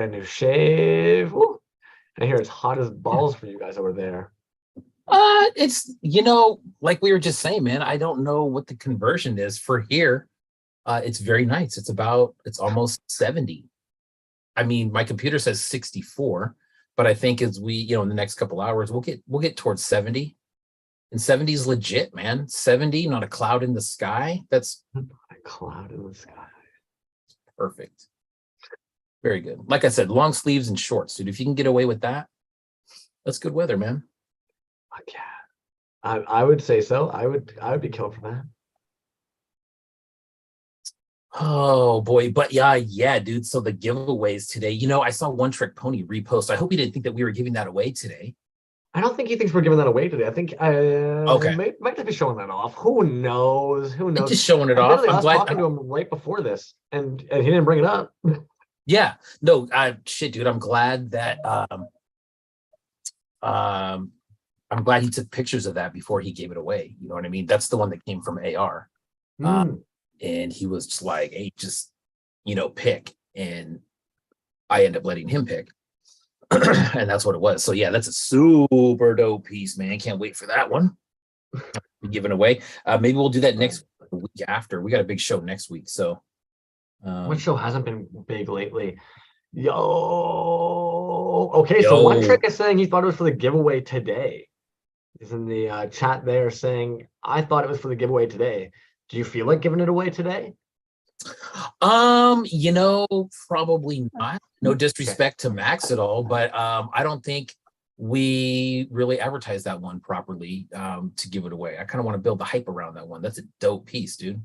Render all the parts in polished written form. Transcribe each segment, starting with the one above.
a new shave. Woo. I hear it's hot as balls for you guys over there. It's like we were just saying, man. I don't know what the conversion is for here. It's very nice. It's almost 70. I mean, my computer says 64, but I think as we, in the next couple hours, we'll get towards 70. And 70 is legit, man. 70, not a cloud in the sky. That's A cloud in the sky. perfect. Very good. Like I said, long sleeves and shorts, dude. If you can get away with that, that's good weather, man. Yeah, I would say so. I would be killed for that. Oh boy, but yeah, dude. So the giveaways today, I saw One Trick Pony repost. I hope you didn't think that we were giving that away today. I don't think he thinks we're giving that away today. I think Okay, might just be showing that off. Who knows? Who knows? just showing it off. Admittedly, I I'm was glad. talking to him right before this, and he didn't bring it up. Yeah, no, shit, dude. I'm glad that I'm glad he took pictures of that before he gave it away. You know what I mean? That's the one that came from AR. And he was just like, hey, just, pick. And I end up letting him pick. And that's what it was. So yeah, that's a super dope piece, man. Can't wait for that one. Be given away. Maybe we'll do that next week after. We got a big show next week. So what show hasn't been big lately? Okay, so One Trick is saying he thought it was for the giveaway today. He's in the chat there saying, I thought it was for the giveaway today. Do you feel like giving it away today? Probably not. No disrespect to Max at all, but I don't think we really advertised that one properly to give it away. I kind of want to build the hype around that one. That's a dope piece, dude.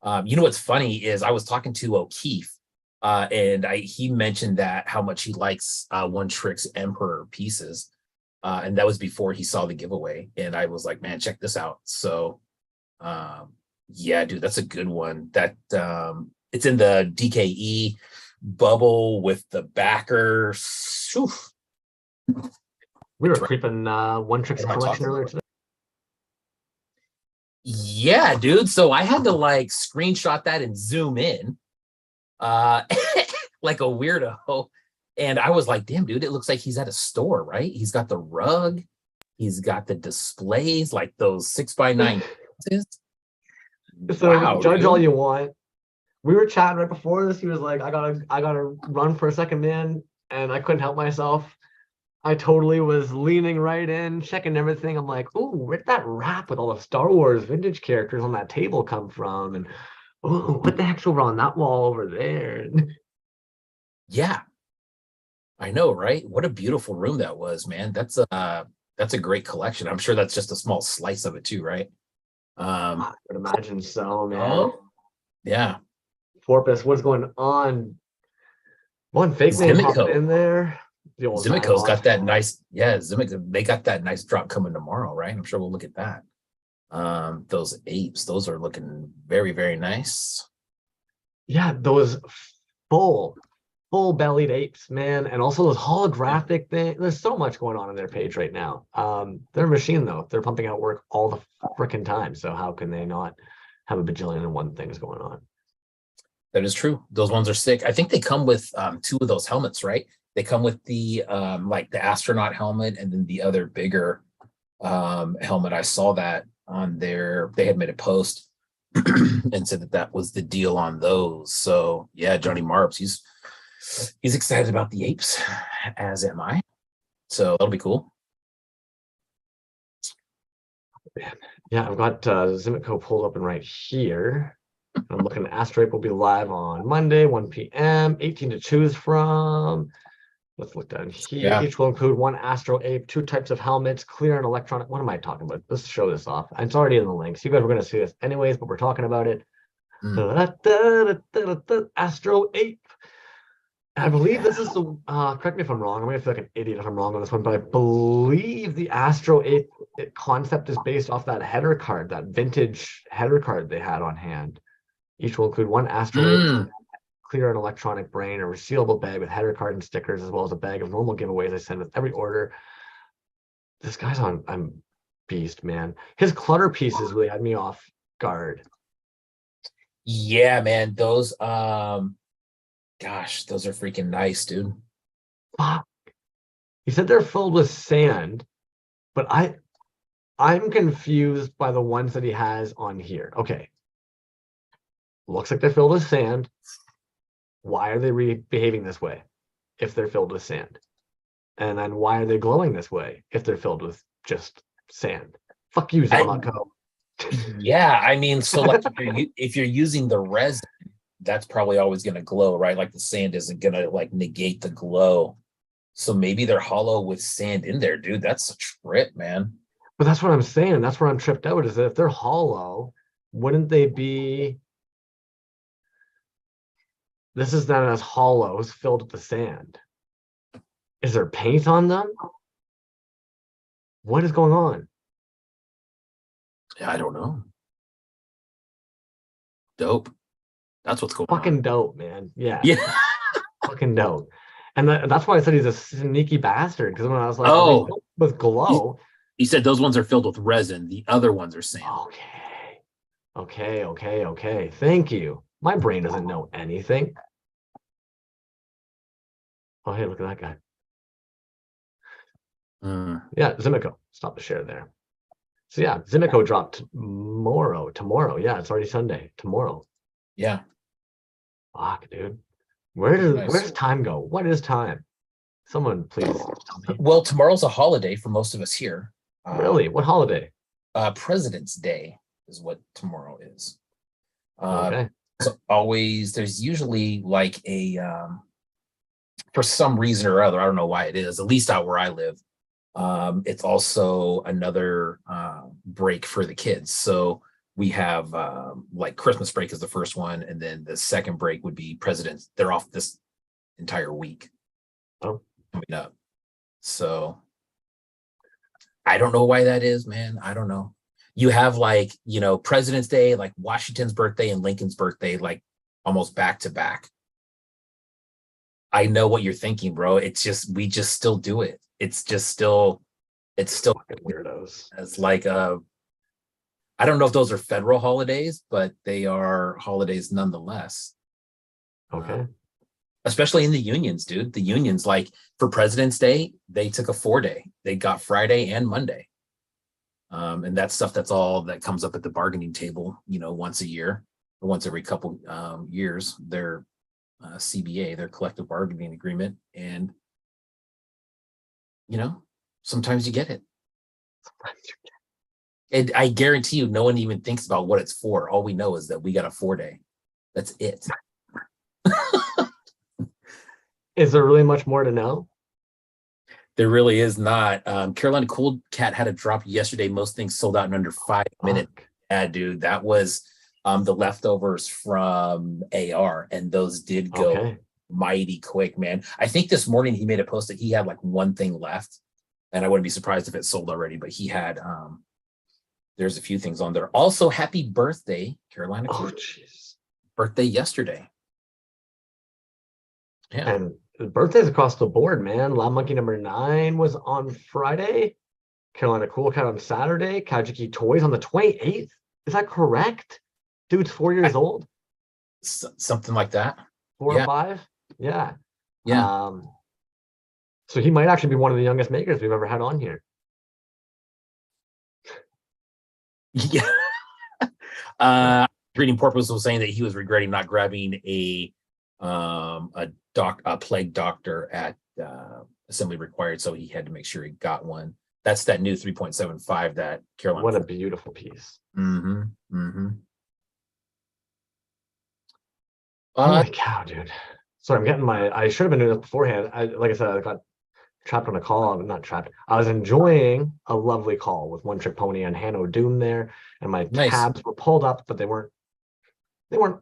What's funny is I was talking to O'Keefe, and he mentioned that how much he likes One Trick's Emperor pieces, and that was before he saw the giveaway. And I was like, man, check this out. So, yeah, dude, that's a good one. That it's in the DKE bubble with the backer. We were creeping One Trick's collection earlier today. Yeah, dude. So I had to screenshot that and zoom in like a weirdo. And I was like, damn, dude, it looks like he's at a store, right? He's got the rug. He's got the displays, like those 6x9. So wow, judge dude. All you want. We were chatting right before this. He was like, I gotta run for a second, man. And I couldn't help myself. I totally was leaning right in, checking everything. I'm like, ooh, where'd that wrap with all the Star Wars vintage characters on that table come from? And ooh, what the heck's over on that wall over there? Yeah. I know, right? What a beautiful room that was, man. That's a great collection. I'm sure that's just a small slice of it too, right? I would imagine so, man. Oh, yeah. Porpoise, what's going on? One fake name popping in there. Zimico's got that nice, Zimico, they got that nice drop coming tomorrow, right? I'm sure we'll look at that. Those apes, those are looking very, very nice. Yeah, those full bellied apes, man, and also those holographic things. There's so much going on their page right now. They're a machine though. They're pumping out work all the freaking time. So how can they not have a bajillion and one things going on? That is true. Those ones are sick. I think they come with two of those helmets, right? They come with the the astronaut helmet and then the other bigger helmet. I saw that on there. They had made a post and said that was the deal on those. So yeah, Johnny Marps, he's excited about the apes, as am I. So that'll be cool. Yeah, I've got Zimico pulled up and right here. I'm looking at Astro Ape will be live on Monday, 1 p.m. 18 to choose from. Let's look down here. Yeah. Each will include one Astro Ape, 2 types of helmets, clear and electronic. What am I talking about? Let's show this off. It's already in the links. You guys were going to see this anyways, but we're talking about it. Astro Ape. I believe this is the, correct me if I'm wrong. I'm going to feel like an idiot if I'm wrong on this one, but I believe the Astro Ape concept is based off that header card, that vintage header card they had on hand. Each will include one Astro Ape, clear and electronic brain, a resealable bag with header card and stickers, as well as a bag of normal giveaways I send with every order. This guy's I'm beast, man. His clutter pieces really had me off guard. Yeah, man. Those Gosh, those are freaking nice, dude. Fuck. He said they're filled with sand, but I'm confused by the ones that he has on here. Okay. Looks like they're filled with sand. Why are they behaving this way if they're filled with sand? And then why are they glowing this way if they're filled with just sand? Fuck you, Zamaco. Yeah, I mean, so like if you're using the resin, that's probably always going to glow, right? Like the sand isn't going to like negate the glow. So maybe they're hollow with sand in there, dude. That's a trip, man. But that's what I'm saying. That's where I'm tripped out, is that if they're hollow, wouldn't they be? This is not as hollows filled with the sand. Is there paint on them? What is going on? I don't know. Dope. That's what's going Fucking on. dope, man. Yeah. Yeah. Fucking dope. And that's why I said he's a sneaky bastard. Because when I was like, Oh, with glow. he said those ones are filled with resin. The other ones are sand. Okay. Thank you. My brain doesn't know anything. Oh, hey, look at that guy. Yeah, Zimico. Stop the share there. So yeah, Zimico dropped tomorrow. Yeah, it's already Sunday. Tomorrow. Yeah. Fuck, dude. Where's time go? What is time? Someone please tell me. Well, tomorrow's a holiday for most of us here. Really? What holiday? President's Day is what tomorrow is. Okay. So there's usually like a for some reason or other, I don't know why it is, at least out where I live. It's also another break for the kids. So we have like Christmas break is the first one, and then the second break would be President's. They're off this entire week. Oh, coming up. So I don't know why that is, man. I don't know. You have like, President's Day, like Washington's birthday and Lincoln's birthday, like almost back to back. I know what you're thinking, bro. It's just, we just still do it. It's still weirdos. It's like, I don't know if those are federal holidays, but they are holidays nonetheless. Okay. Especially in the unions, dude. The unions, like for President's Day, they took a 4-day. They got Friday and Monday. And that's stuff that's all that comes up at the bargaining table, once a year or once every couple years, their CBA, their collective bargaining agreement. And, sometimes you get it. And I guarantee you, no one even thinks about what it's for. All we know is that we got a 4-day. That's it. Is there really much more to know? There really is not. Carolina Cool Cat had a drop yesterday. Most things sold out in under 5 minutes. Yeah, dude, that was the leftovers from AR, and those did go mighty quick, man. I think this morning he made a post that he had like one thing left, and I wouldn't be surprised if it sold already. But he had there's a few things on there. Also, happy birthday, Carolina Cool. Birthday yesterday. Yeah. And birthdays across the board, man. Loud Monkey number 9 was on Friday. Carolina Cool Cat on Saturday. Kajiki Toys on the 28th. Is that correct? Dude's 4 years old. Something like that. 4 or 5. Yeah. Yeah. So he might actually be one of the youngest makers we've ever had on here. Yeah. Reading Porpoise was saying that he was regretting not grabbing a plague doctor at assembly required, so he had to make sure he got one. That's that new 3.75 that Carolina. What a beautiful piece. Holy cow, dude. Sorry, I'm getting I should have been doing this beforehand. Like I said, I got trapped on a call. I'm not trapped. I was enjoying a lovely call with One Trick Pony and Hanno Doom there, and my tabs were pulled up, but they weren't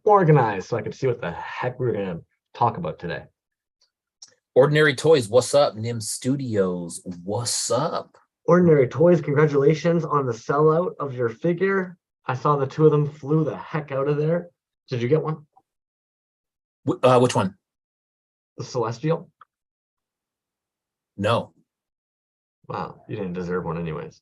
organized, so I could see what the heck we were gonna talk about today. Ordinary Toys, what's up? Nim Studios, what's up? Ordinary Toys, congratulations on the sellout of your figure. I saw the two of them flew the heck out of there. Did you get one? Which one? The Celestial? No. Wow, you didn't deserve one anyways.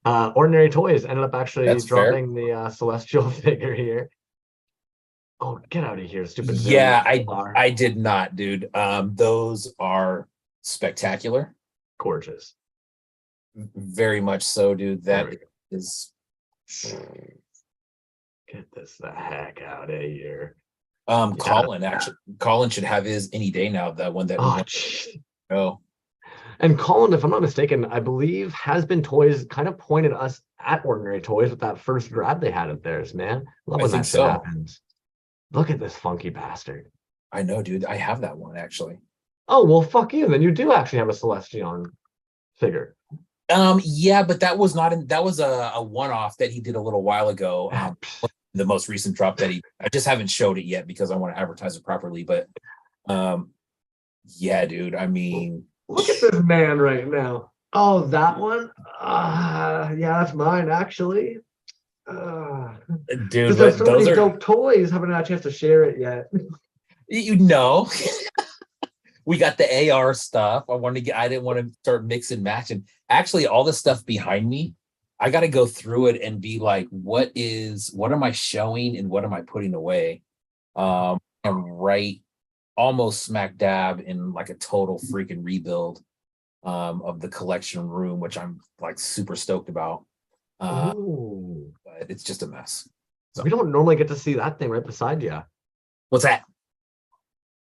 Ordinary Toys ended up actually dropping the Celestial figure here. Oh, get out of here, stupid Yeah, variant. I did not, dude. Those are spectacular. Gorgeous. Very much so, dude. There That we is go. Get this the heck out of here. Yeah. Colin, actually. Colin should have his any day now, that one that he Oh, won. jeez. Oh, And Colin, if I'm not mistaken, I believe has been Toys kind of pointed us at Ordinary Toys with that first grab they had of theirs, man. Love I when think that shit so. happens. Look at this funky bastard. I know, dude. I have that one actually. Oh, well, fuck you. Then you do actually have a Celestion figure. Yeah, but that was not that was a one-off that he did a little while ago. The most recent drop that I just haven't showed it yet because I want to advertise it properly. But yeah, dude. I mean, Look at this man right now. Oh, that one? Yeah, that's mine, actually. dude, Just have but so those many are, dope toys. Haven't had a chance to share it yet. you know, we got the AR stuff. I didn't want to start mixing matching. Actually, all the stuff behind me, I got to go through it and be like, what am I showing and what am I putting away? And right almost smack dab in like a total freaking rebuild of the collection room, which I'm like super stoked about. Ooh. But it's just a mess. So We don't normally get to see that thing right beside you. what's that?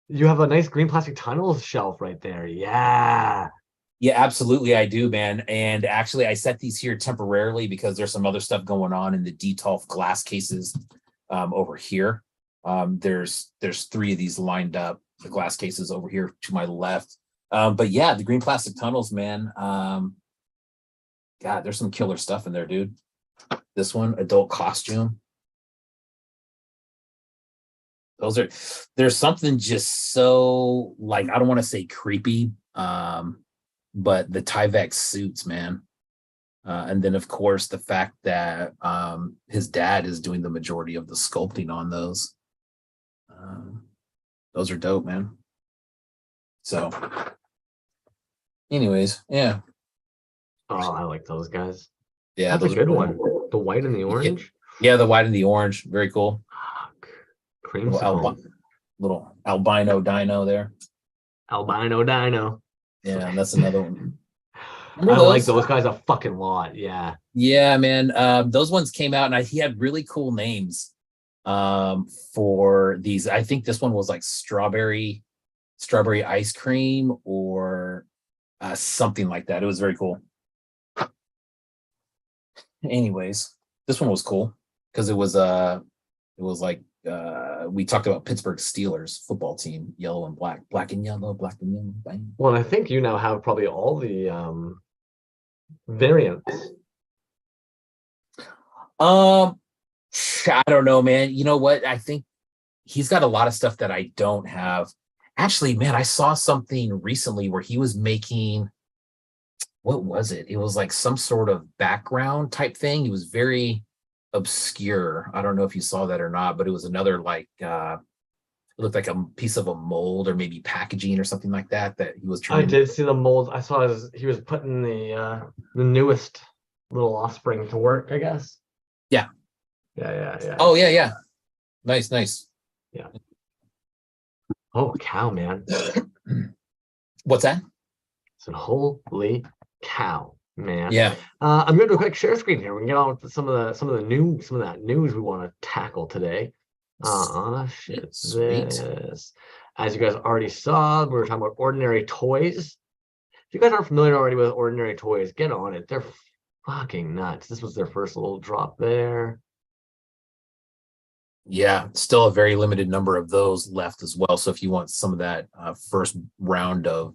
You have a nice green plastic tunnels shelf right there. Yeah. Yeah, absolutely, I do, man. And actually, I set these here temporarily because there's some other stuff going on in the Detolf glass cases over here. There's 3 of these lined up, the glass cases over here to my left. But yeah, the green plastic tunnels, man. God, there's some killer stuff in there, dude. This one, adult costume. There's something just so, like, I don't want to say creepy, but the Tyvek suits, man. And then of course the fact that his dad is doing the majority of the sculpting on those. Those are dope, man. So anyways, yeah. Oh, I like those guys. Yeah, That's a those good are one. The white and the orange. Yeah, the white and the orange. Very cool. Fuck. Little, Creamsicle. little albino dino there. Albino dino. Yeah, that's another one. I Remember like those? those guys a fucking lot. Yeah. Yeah, man. Those ones came out and he had really cool names for these. I think this one was like strawberry ice cream or something like that. It was very cool. Anyways, this one was cool because it was like we talked about Pittsburgh Steelers football team, yellow and black, black and yellow, black and yellow. Bang. Well, I think you now have probably all the variants. I don't know, man. You know what? I think he's got a lot of stuff that I don't have. Actually, man, I saw something recently where he was making, what was it? It was like some sort of background type thing. He was very obscure. I don't know if you saw that or not, but it was another like it looked like a piece of a mold or maybe packaging or something like that he was I trying did see the molds. I saw he was putting the newest little offspring to work, I guess. Yeah. Yeah. Oh yeah. Nice. Yeah. Oh cow, man. What's that? So holy cow, man. Yeah. I'm gonna do a quick share screen here. We can get on with some of that news we want to tackle today. Shit. Sweet. This. As you guys already saw, we were talking about Ordinary Toys. If you guys aren't familiar already with Ordinary Toys, get on it. They're fucking nuts. This was their first little drop there. Yeah, still a very limited number of those left as well. So if you want some of that first round of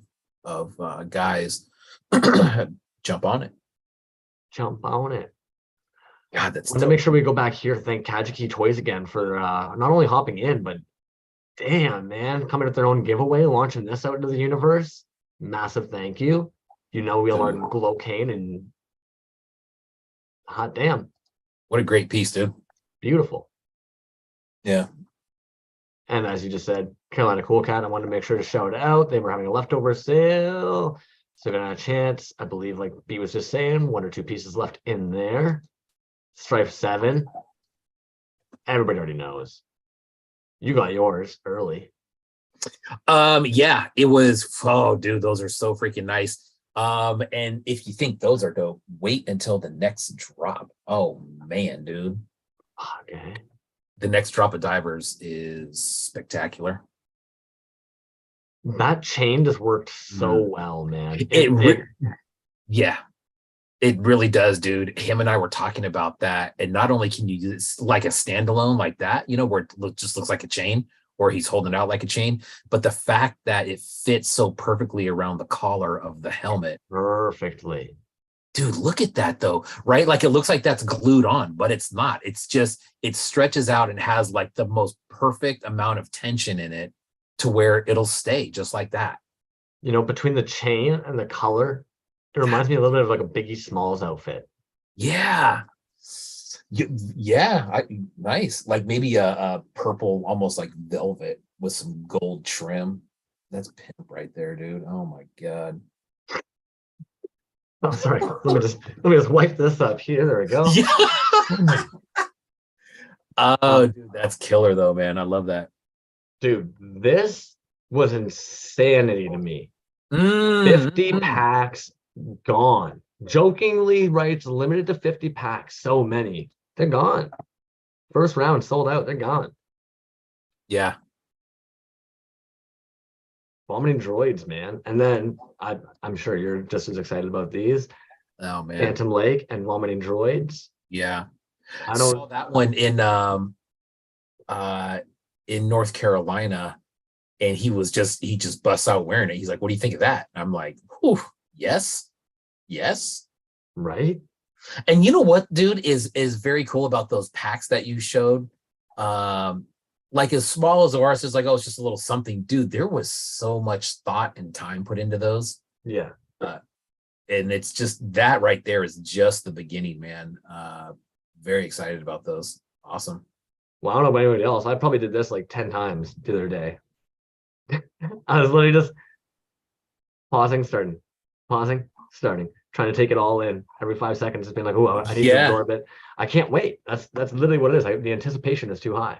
guys, jump on it. Jump on it. God, that's I want to make sure we go back here. Thank Kajiki Toys again for not only hopping in, but damn, man, coming with their own giveaway, launching this out into the universe. Massive thank you. You know, we'll learn Glowcane and hot damn. What a great piece, dude. Beautiful. Yeah. And as you just said, Carolina Cool Cat, I wanted to make sure to shout it out. They were having a leftover sale. So got a chance. I believe, like B was just saying, 1 or 2 pieces left in there. Stripe 7. Everybody already knows. You got yours early. Yeah, it was. Oh, dude, those are so freaking nice. And if you think those are dope, wait until the next drop. Oh man, dude, Okay. the next drop of divers is spectacular. That chain just worked so well, man. Yeah, it really does, dude. Him and I were talking about that, and not only can you use it like a standalone like that, where it just looks like a chain, or he's holding it out like a chain, but the fact that it fits so perfectly around the collar of the helmet. Perfectly. Dude, look at that though, right? Like it looks like that's glued on, but it's not. It's just, it stretches out and has like the most perfect amount of tension in it to where it'll stay just like that. Between the chain and the color, it reminds me a little bit of like a Biggie Smalls outfit. Yeah. Yeah, nice. Like maybe a purple, almost like velvet with some gold trim. That's pimp right there, dude. Oh my God. Oh, sorry. Let me just wipe this up here. There we go. Yeah. Oh, dude, that's killer though, man. I love that. Dude, this was insanity to me. 50 packs gone. Jokingly writes limited to 50 packs. So many. They're gone. First round sold out. They're gone. Yeah. Vomiting droids, man. And then I'm sure you're just as excited about these. Oh man. Phantom Lake and vomiting droids. Yeah. I saw that one in North Carolina, and he just busts out wearing it. He's like, "What do you think of that?" I'm like, "Whew, yes. Right. And you know what, dude, is very cool about those packs that you showed? Like as small as ours is like, oh, it's just a little something. Dude, there was so much thought and time put into those. Yeah. And it's just that right there is just the beginning, man. Very excited about those. Awesome. Well, I don't know about anybody else. I probably did this like 10 times the other day. I was literally just pausing, starting, trying to take it all in every 5 seconds. Just being like, oh, I need to absorb it. I can't wait. That's literally what it is. The anticipation is too high.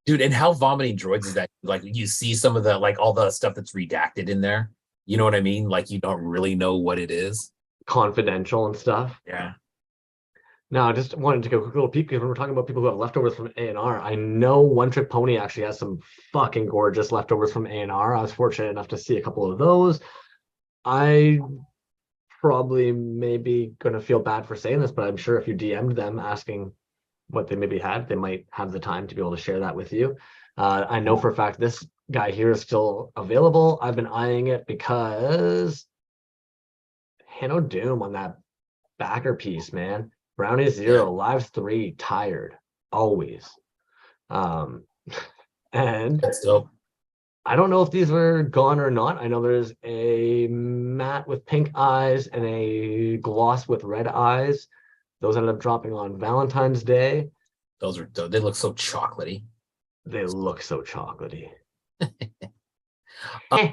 Dude, and how vomiting droids is that? Like you see some of the like all the stuff that's redacted in there. You know what I mean? Like you don't really know what it is. Confidential and stuff. Yeah. Now, I just wanted to go a quick little peek because when we're talking about people who have leftovers from A&R, I know One Trick Pony actually has some fucking gorgeous leftovers from A&R. I was fortunate enough to see a couple of those. I probably maybe going to feel bad for saying this, but I'm sure if you DM'd them asking what they maybe had, they might have the time to be able to share that with you. I know for a fact this guy here is still available. I've been eyeing it because Hanno Doom on that backer piece, man. Brownie 0, Lives 3, tired, always. And That's dope. I don't know if these were gone or not. I know there's a matte with pink eyes and a gloss with red eyes. Those ended up dropping on Valentine's Day. They look so chocolatey. They look so chocolatey. Hey,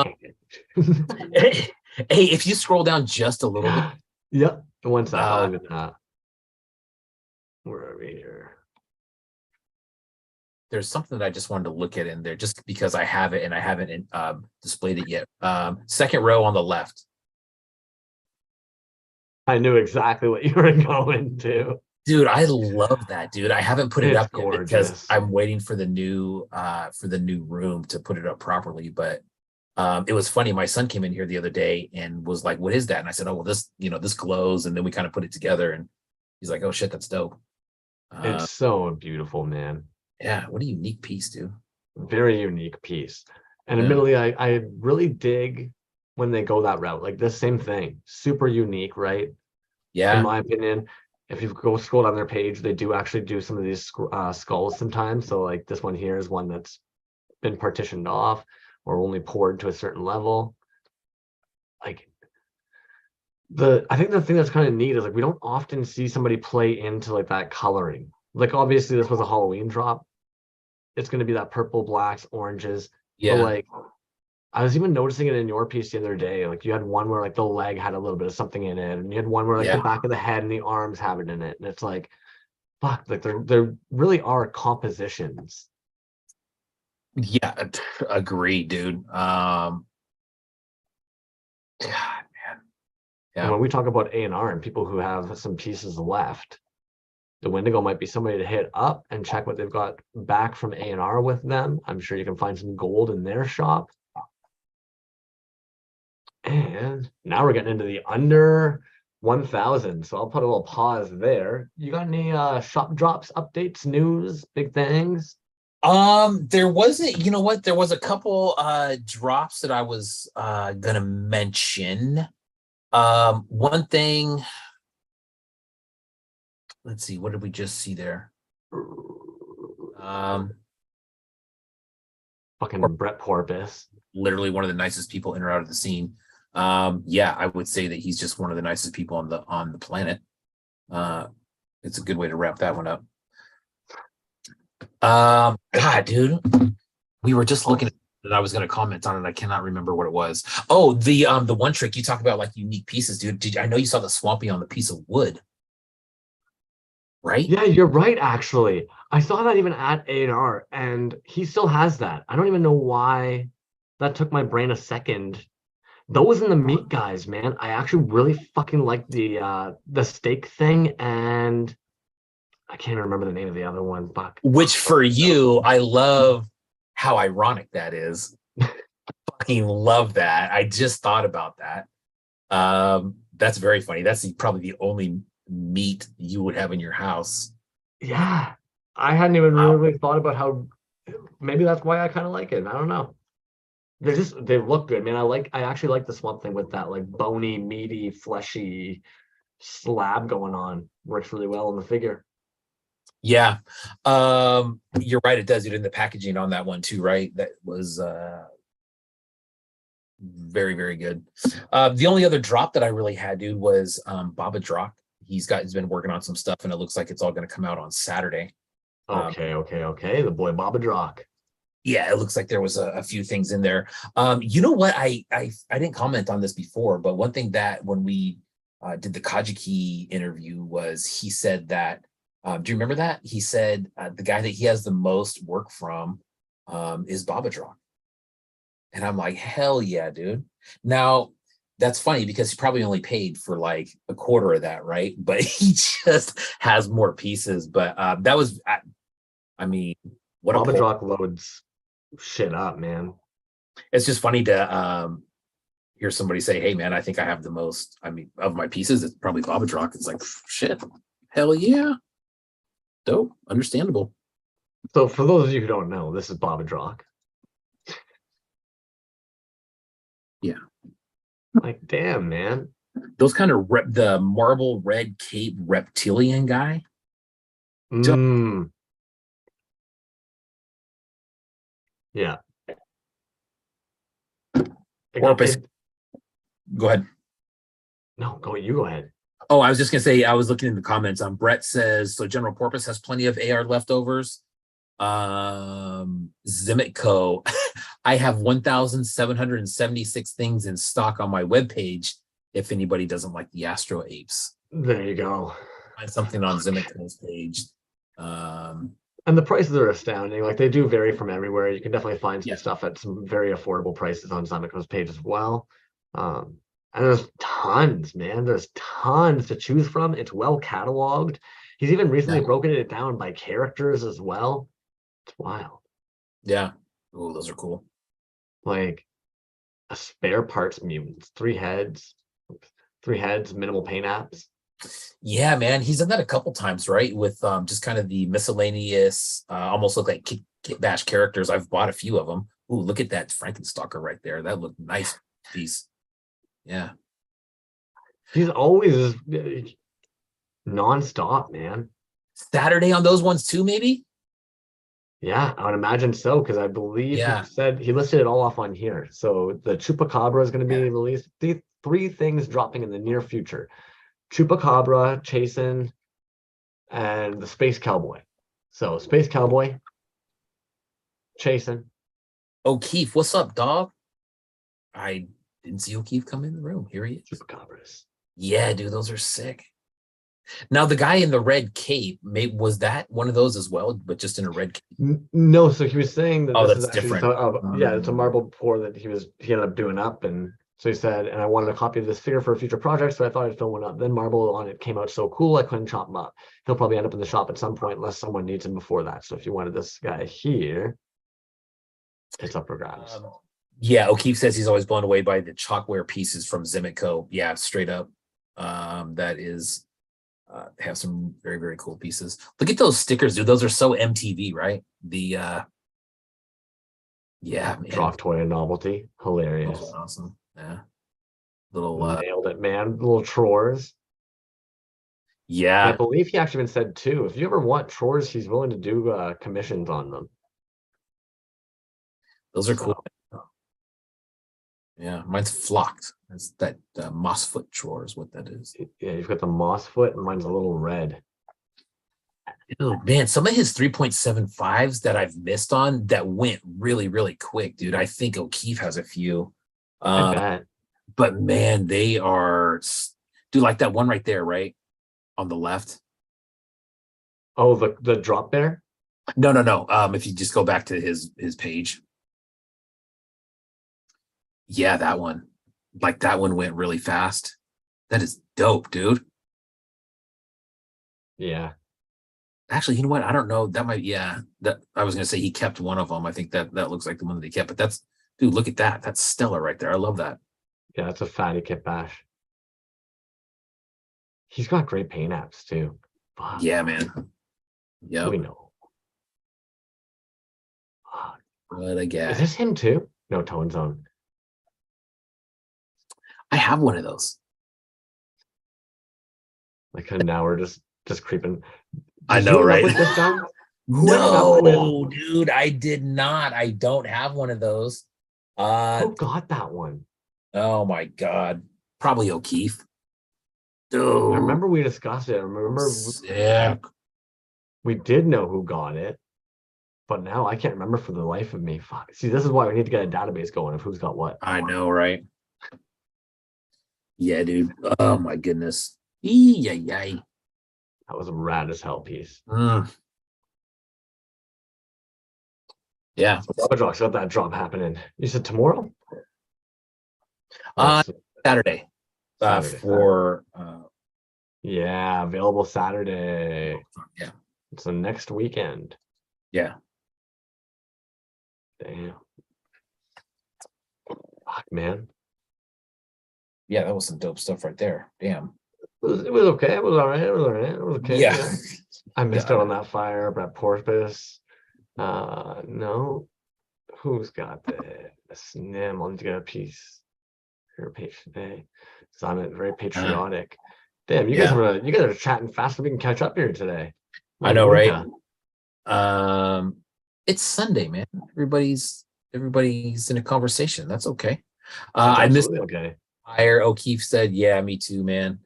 if you scroll down just a little bit. Yep. One sec. I'll even where are we here? There's something that I just wanted to look at in there just because I have it and I haven't displayed it yet. Second row on the left. I knew exactly what you were going to. Dude, I love that, dude. I haven't put it up yet because I'm waiting for the new room to put it up properly. But it was funny. My son came in here the other day and was like, "What is that?" And I said, "Oh, well, this glows." And then we kind of put it together, and he's like, "Oh shit, that's dope." It's so beautiful, man. Yeah, what a unique piece, dude. Very unique piece. And admittedly, I really dig when they go that route. Like this same thing, super unique, right? Yeah. In my opinion, if you go scroll down their page, they do actually do some of these skulls sometimes. So like this one here is one that's been partitioned off or only poured to a certain level. Like I think the thing that's kind of neat is like we don't often see somebody play into like that coloring. Like obviously this was a Halloween drop. It's going to be that purple, blacks, oranges. Yeah. But like I was even noticing it in your piece the other day. Like you had one where like the leg had a little bit of something in it, and you had one where like the back of the head and the arms have it in it. And it's like, fuck, like there really are compositions. Yeah, agree, dude. God, man. And Yeah. when we talk about A&R and people who have some pieces left, the Wendigo might be somebody to hit up and check what they've got back from A&R with them. I'm sure you can find some gold in their shop. And now we're getting into the under 1,000. So I'll put a little pause there. You got any shop drops, updates, news, big things? There wasn't, you know what? There was a couple drops that I was gonna mention. One thing, let's see, what did we just see there? Um, Fucking Brett Porpoise. literally one of the nicest people in or out of the scene. Yeah, I would say that he's just one of the nicest people on the planet. It's a good way to wrap that one up. God, dude, we were just looking at that. I was going to comment on it. I cannot remember what it was. Oh, the one trick you talk about, like unique pieces, dude. I know you saw the Swampy on the piece of wood, right? Yeah, you're right, actually. I saw that even at A&R, and he still has that. I don't even know why that took my brain a second. Those and the meat guys, man. I actually really fucking like the steak thing, and I can't remember the name of the other one. Fuck. Which for you, I love how ironic that is. Fucking love that. I just thought about that. That's very funny. That's probably the only meat you would have in your house. Yeah. I hadn't even Wow. really thought about how maybe that's why I kind of like it. I don't know. They look good, man. I actually like the Swamp Thing with that like bony, meaty, fleshy slab going on. Works really well in the figure. Yeah. You're right, it does. It in the packaging on that one too, right? That was very, very good. The only other drop that I really had, dude, was Baba Drock. He's been working on some stuff, and it looks like it's all going to come out on Saturday. Okay. The boy Baba Drock. Yeah, it looks like there was a few things in there. You know what? I didn't comment on this before, but one thing that when we did the Kajiki interview was he said that. Do you remember that? He said the guy that he has the most work from is Baba Drock. And I'm like, hell yeah, dude. Now, that's funny because he probably only paid for like a quarter of that, right? But he just has more pieces. But that was, I mean, what a Baba pull. Drock loads shit up, man. It's just funny to hear somebody say, hey, man, I think I have the most, I mean, of my pieces, it's probably Baba Drock. It's like, shit, hell yeah. Dope, understandable. So for those of you who don't know, this is Baba Drock. Yeah. Like, damn, man. Those kind of the marble red cape reptilian guy. Mm. Yeah. Porpoise. Go ahead. No, you go ahead. Oh, I was just gonna say, I was looking in the comments. Brett says, so General Porpoise has plenty of AR leftovers. Zimitco, I have 1,776 things in stock on my webpage. If anybody doesn't like the Astro Apes, There you go. find something on Zimitco's page. And the prices are astounding. Like they do vary from everywhere. You can definitely find some Yeah. stuff at some very affordable prices on Zamico's page as well. And there's tons, man. There's tons to choose from. It's well cataloged. He's even recently broken it down by characters as well. It's wild. Yeah. Oh, those are cool. Like a spare parts mutants, three heads, minimal paint apps. Yeah, man, he's done that a couple times, right? With just kind of the miscellaneous, almost look like Kit Bash characters. I've bought a few of them. Ooh, look at that Frankenstein right there. That looked nice piece. Yeah. He's always nonstop, man. Saturday on those ones too, maybe? Yeah, I would imagine so, because I believe Yeah. he listed it all off on here. So the Chupacabra is going to be released. Three things dropping in the near future: Chupacabra, Chasen, and the Space Cowboy. So Space Cowboy, Chasen. O'Keefe, what's up, dog? I didn't see O'Keefe come in the room. Here he is. Chupacabras. Yeah, dude, those are sick. Now the guy in the red cape, was that one of those as well, but just in a red cape? No, so he was saying that Oh, this is that's actually different. yeah, it's a marble pour that he ended up doing up, and so he said, and I wanted a copy of this figure for a future project, so I thought I'd fill one up. Then marble on it came out so cool I couldn't chop him up. He'll probably end up in the shop at some point unless someone needs him before that. So if you wanted this guy here, it's up for grabs. Yeah, O'Keefe says he's always blown away by the chalkware pieces from Zimico. Yeah, straight up. That is have some very, very cool pieces. Look at those stickers, dude. Those are so MTV, right? The yeah, man. Drop toy and novelty. Hilarious. Awesome. Yeah. Little nailed it, man. Little chores. yeah. And I believe he actually even said too, if you ever want chores, he's willing to do commissions on them. Those are cool. Yeah, mine's flocked. That's that moss foot chore is what that is. Yeah, you've got the moss foot, and mine's a little red. Oh man, some of his 3.75s that I've missed on that went really, really quick, dude. I think O'Keefe has a few. I bet. But man, they are, dude, like that one right there, right on the left. Oh, the drop bear? No. If you just go back to his page. Yeah, that one. Like that one went really fast. That is dope, dude. Yeah. Actually, you know what? I don't know. That might, yeah. That I was gonna say he kept one of them. I think that looks like the one that he kept. But that's, dude, look at that. That's stellar right there. I love that. Yeah, that's a fatty Kit Bash. He's got great paint apps too. Fuck. Yeah, man. Yeah. We know. What a guy. Is this him too? No, Tone Zone. I have one of those. Like now we're just creeping. I know, right? With this gun? No, dude, I did not. I don't have one of those. Who got that one? Oh my God. Probably O'Keefe. Dude. I remember we discussed it. I remember sick. We did know who got it, but now I can't remember for the life of me. Fuck. See, this is why we need to get a database going of who's got what. I know, right? Yeah, dude. Oh my goodness. That was a rad as hell piece. Yeah. So Drops got that drop happening. You said tomorrow? Saturday. For yeah, available Saturday. Yeah. It's the next weekend. Yeah. Damn. Fuck, man. Yeah, that was some dope stuff right there. Damn. It was okay. It was all right. It was all right. It was okay. Yeah. I missed out on that fire up at Porpoise. No. Who's got this? Nim, I'll need to get a piece. Your page today. So I'm very patriotic. Damn, you guys are chatting fast so we can catch up here today. I know, right? It's Sunday, man. Everybody's in a conversation. That's okay. I missed okay. Higher O'Keefe said, yeah, me too, man.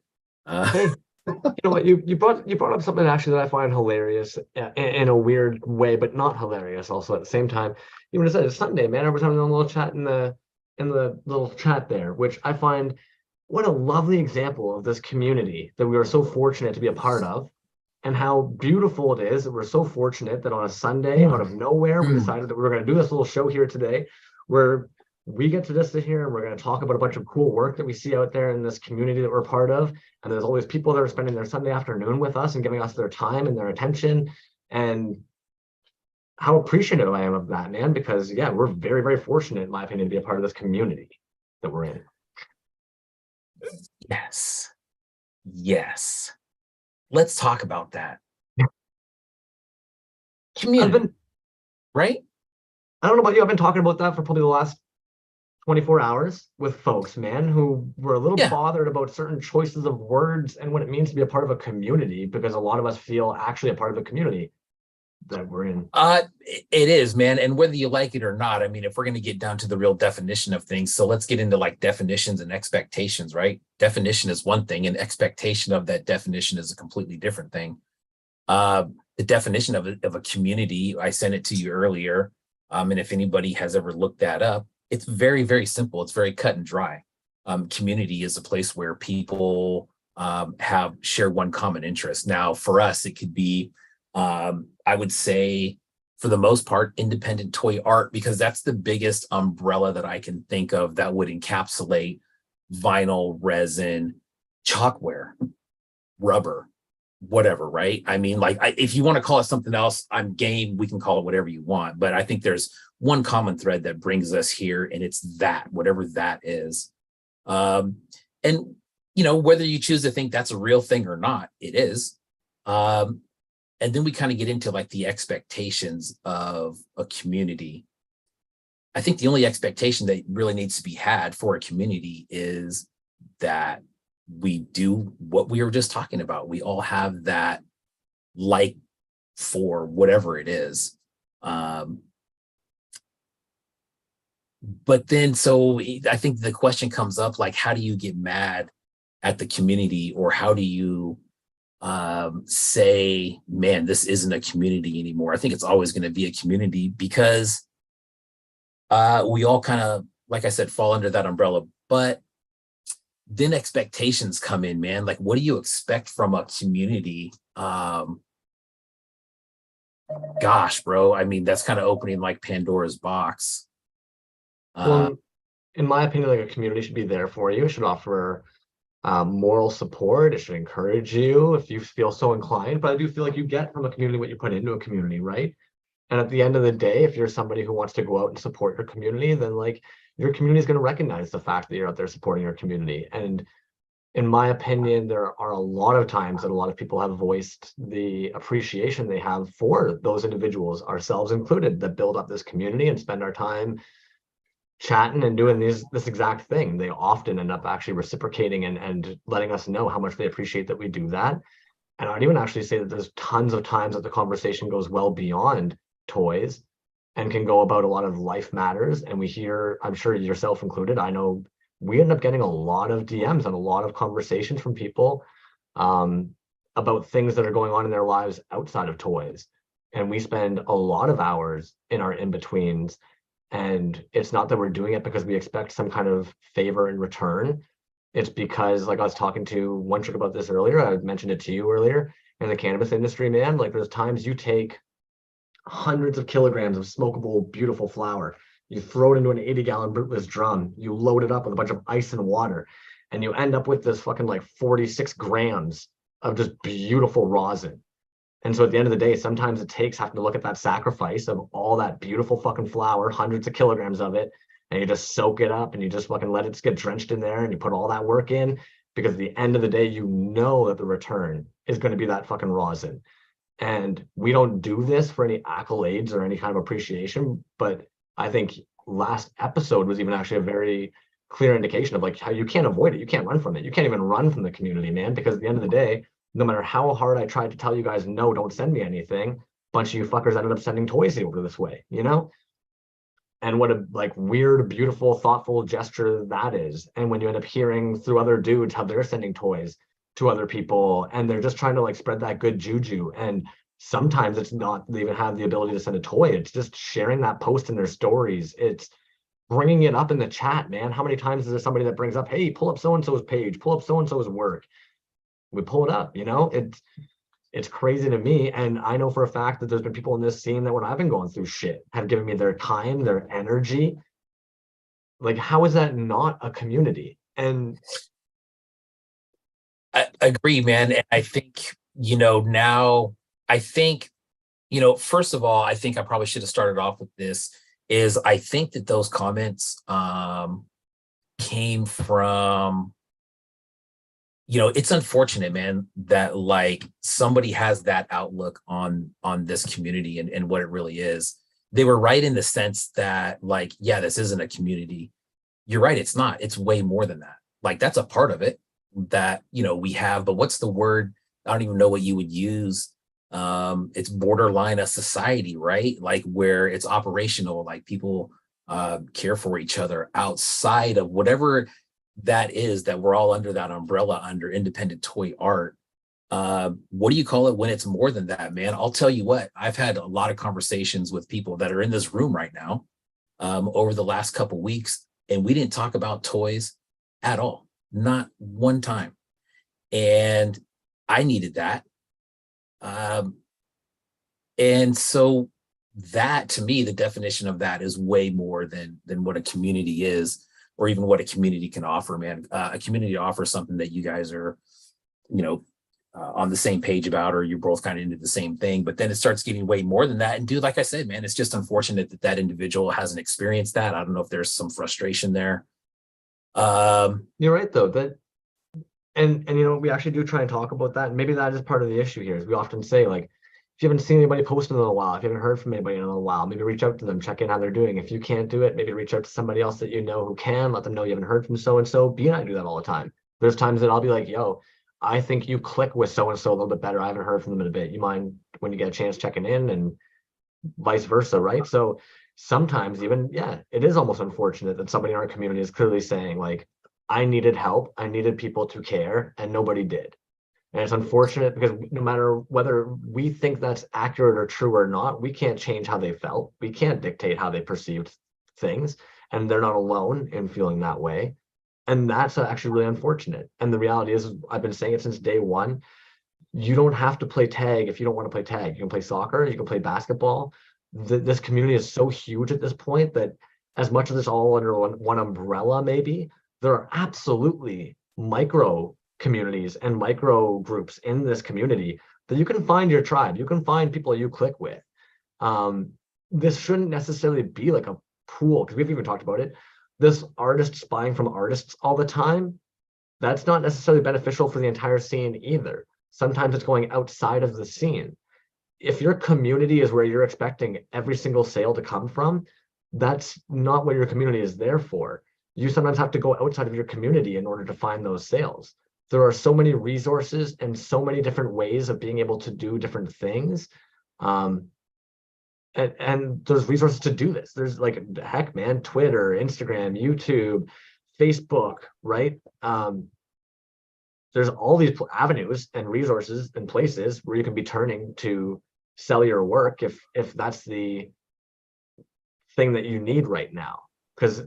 Hey, you know what? You brought up something actually that I find hilarious in a weird way, but not hilarious also at the same time. You would have said it's Sunday, man. Everyone's having a little chat in the little chat there, which I find what a lovely example of this community that we are so fortunate to be a part of, and how beautiful it is that we're so fortunate that on a Sunday out of nowhere we decided that we were going to do this little show here today, where we get to just sit here and we're going to talk about a bunch of cool work that we see out there in this community that we're part of. And there's always people that are spending their Sunday afternoon with us and giving us their time and their attention. And how appreciative I am of that, man, because yeah, we're very, very fortunate, in my opinion, to be a part of this community that we're in. Yes. Let's talk about that. Community, right? I don't know about you. I've been talking about that for probably the last 24 hours with folks, man, who were a little bothered about certain choices of words and what it means to be a part of a community, because a lot of us feel actually a part of the community that we're in. It is, man. And whether you like it or not, I mean, if we're going to get down to the real definition of things, so let's get into like definitions and expectations, right? Definition is one thing, and expectation of that definition is a completely different thing. The definition of a community, I sent it to you earlier. And if anybody has ever looked that up, it's very, very simple. It's very cut and dry. Community is a place where people have share one common interest. Now, for us, it could be, I would say, for the most part, independent toy art, because that's the biggest umbrella that I can think of that would encapsulate vinyl, resin, chalkware, rubber, whatever, right? I mean, like, if you want to call it something else, I'm game. We can call it whatever you want. But I think there's one common thread that brings us here, and it's that, whatever that is. And, whether you choose to think that's a real thing or not, it is. And then we kind of get into like the expectations of a community. I think the only expectation that really needs to be had for a community is that we do what we were just talking about. We all have that like for whatever it is. But then, so I think the question comes up, like, how do you get mad at the community, or how do you say, man, this isn't a community anymore? I think it's always going to be a community, because we all kind of, like I said, fall under that umbrella. But then expectations come in, man. Like, what do you expect from a community? Gosh, bro. I mean, that's kind of opening like Pandora's box. Well, in my opinion, like, a community should be there for you. It should offer moral support. It should encourage you if you feel so inclined. But I do feel like you get from a community what you put into a community, right? And at the end of the day, if you're somebody who wants to go out and support your community, then like your community is going to recognize the fact that you're out there supporting your community. And in my opinion, there are a lot of times that a lot of people have voiced the appreciation they have for those individuals, ourselves included, that build up this community and spend our time chatting and doing this exact thing. They often end up actually reciprocating and letting us know how much they appreciate that we do that. And I'd even actually say that there's tons of times that the conversation goes well beyond toys and can go about a lot of life matters. And we hear, I'm sure yourself included, I know we end up getting a lot of DMs and a lot of conversations from people about things that are going on in their lives outside of toys. And we spend a lot of hours in our in-betweens. And it's not that we're doing it because we expect some kind of favor in return. It's because, like, I was talking to one chick about this earlier, I mentioned it to you earlier, in the cannabis industry, man, like, there's times you take hundreds of kilograms of smokable, beautiful flower, you throw it into an 80-gallon bootless drum, you load it up with a bunch of ice and water, and you end up with this fucking like 46 grams of just beautiful rosin. And so at the end of the day, sometimes it takes having to look at that sacrifice of all that beautiful fucking flour, hundreds of kilograms of it, and you just soak it up and you just fucking let it get drenched in there and you put all that work in, because at the end of the day, you know that the return is going to be that fucking rosin. And we don't do this for any accolades or any kind of appreciation, but I think last episode was even actually a very clear indication of like how you can't avoid it. You can't run from it. You can't even run from the community, man, because at the end of the day, no matter how hard I tried to tell you guys, no, don't send me anything, a bunch of you fuckers ended up sending toys over this way, you know? And what a like weird, beautiful, thoughtful gesture that is. And when you end up hearing through other dudes how they're sending toys to other people and they're just trying to like spread that good juju. And sometimes it's not they even have the ability to send a toy. It's just sharing that post in their stories. It's bringing it up in the chat, man. How many times is there somebody that brings up, hey, pull up so-and-so's page, pull up so-and-so's work? We pull it up, you know? It's crazy to me. And I know for a fact that there's been people in this scene that when I've been going through shit have given me their time, their energy. Like, how is that not a community? And I agree, man. And I think, now I think, first of all, I think I probably should have started off with this is I think that those comments came from, it's unfortunate, man, that like somebody has that outlook on this community and what it really is. They were right in the sense that like, yeah, this isn't a community. You're right. It's not. It's way more than that. Like that's a part of it that, we have, but what's the word? I don't even know what you would use. It's borderline a society, right? Like where it's operational, like people care for each other outside of whatever that is, that we're all under that umbrella under independent toy art. What do you call it when it's more than that, man? I'll tell you what, I've had a lot of conversations with people that are in this room right now over the last couple weeks, and we didn't talk about toys at all, not one time. and I needed that. And so that, to me, the definition of that is way more than what a community is, or even what a community can offer, man. A community offers something that you guys are, you know, on the same page about, or you're both kind of into the same thing. But then it starts getting way more than that. And dude, like I said, man, it's just unfortunate that that individual hasn't experienced that. I don't know if there's some frustration there. You're right though, that and you know, we actually do try and talk about that. And maybe that is part of the issue here, is we often say, like, if you haven't seen anybody post in a little while, if you haven't heard from anybody in a little while, maybe reach out to them, check in how they're doing. If you can't do it, maybe reach out to somebody else that you know who can, let them know you haven't heard from so and so. B and I do that all the time. There's times that I'll be like, yo, I think you click with so and so a little bit better. I haven't heard from them in a bit. You mind when you get a chance checking in, and vice versa, right? So sometimes even, yeah, it is almost unfortunate that somebody in our community is clearly saying, like, I needed help, I needed people to care, and nobody did. And it's unfortunate because no matter whether we think that's accurate or true or not, we can't change how they felt. We can't dictate how they perceived things. And they're not alone in feeling that way. And that's actually really unfortunate. And the reality is, I've been saying it since day one, you don't have to play tag if you don't want to play tag. You can play soccer, you can play basketball. This community is so huge at this point that, as much as it's all under one umbrella, maybe, there are absolutely micro communities and micro groups in this community that you can find your tribe. You can find people you click with. This shouldn't necessarily be like a pool, because we've even talked about it. This artist spying from artists all the time, that's not necessarily beneficial for the entire scene either. Sometimes it's going outside of the scene. If your community is where you're expecting every single sale to come from, that's not what your community is there for. You sometimes have to go outside of your community in order to find those sales. There are so many resources and so many different ways of being able to do different things. And there's resources to do this. There's, like, heck, man, Twitter, Instagram, YouTube, Facebook, right? There's all these avenues and resources and places where you can be turning to sell your work if that's the thing that you need right now. Because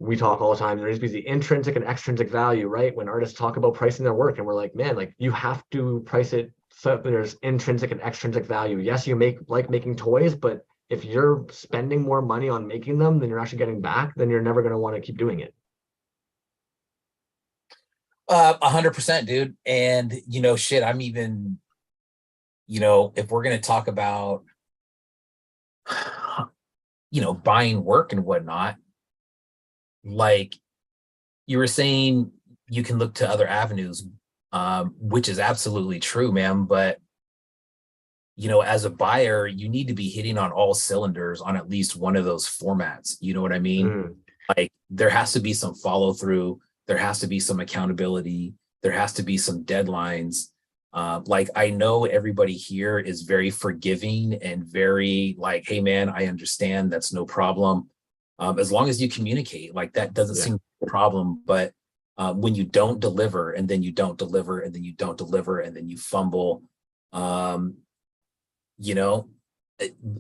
we talk all the time, there needs to be the intrinsic and extrinsic value, right? When artists talk about pricing their work, and we're like, man, like, you have to price it so that there's intrinsic and extrinsic value. Yes, you like making toys, but if you're spending more money on making them than you're actually getting back, then you're never going to want to keep doing it. 100%, dude. And, you know, shit, I'm even, you know, if we're going to talk about, you know, buying work and whatnot, like you were saying, you can look to other avenues, which is absolutely true, man. But, you know, as a buyer, you need to be hitting on all cylinders on at least one of those formats. You know what I mean? Like, there has to be some follow through. There has to be some accountability. There has to be some deadlines. Like, I know everybody here is very forgiving and very like, hey, man, I understand. That's no problem. As long as you communicate, like, that doesn't seem a problem. But when you don't deliver, and then you don't deliver, and then you don't deliver, and then you fumble, you know,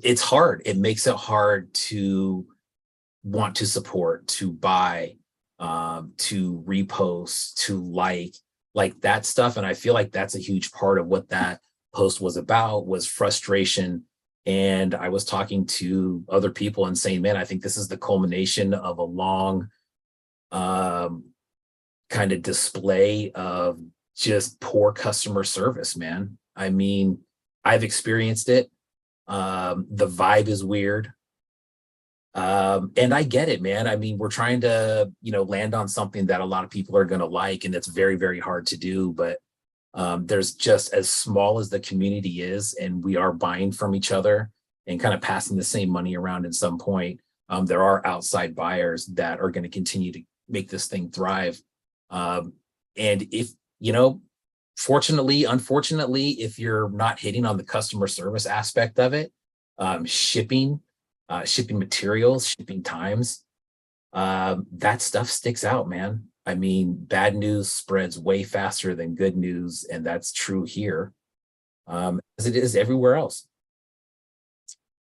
it's hard. It makes it hard to want to support, to buy, to repost, to like that stuff. And I feel like that's a huge part of what that post was about, was frustration. And I was talking to other people and saying, man, I think this is the culmination of a long kind of display of just poor customer service, man. I mean, I've experienced it. The vibe is weird. And I get it, man. I mean, we're trying to, you know, land on something that a lot of people are going to like, and it's very, very hard to do. But there's just, as small as the community is, and we are buying from each other and kind of passing the same money around at some point, there are outside buyers that are going to continue to make this thing thrive. And if, you know, fortunately, unfortunately, if you're not hitting on the customer service aspect of it, shipping materials, shipping times, that stuff sticks out, man. I mean, bad news spreads way faster than good news, and that's true here, as it is everywhere else.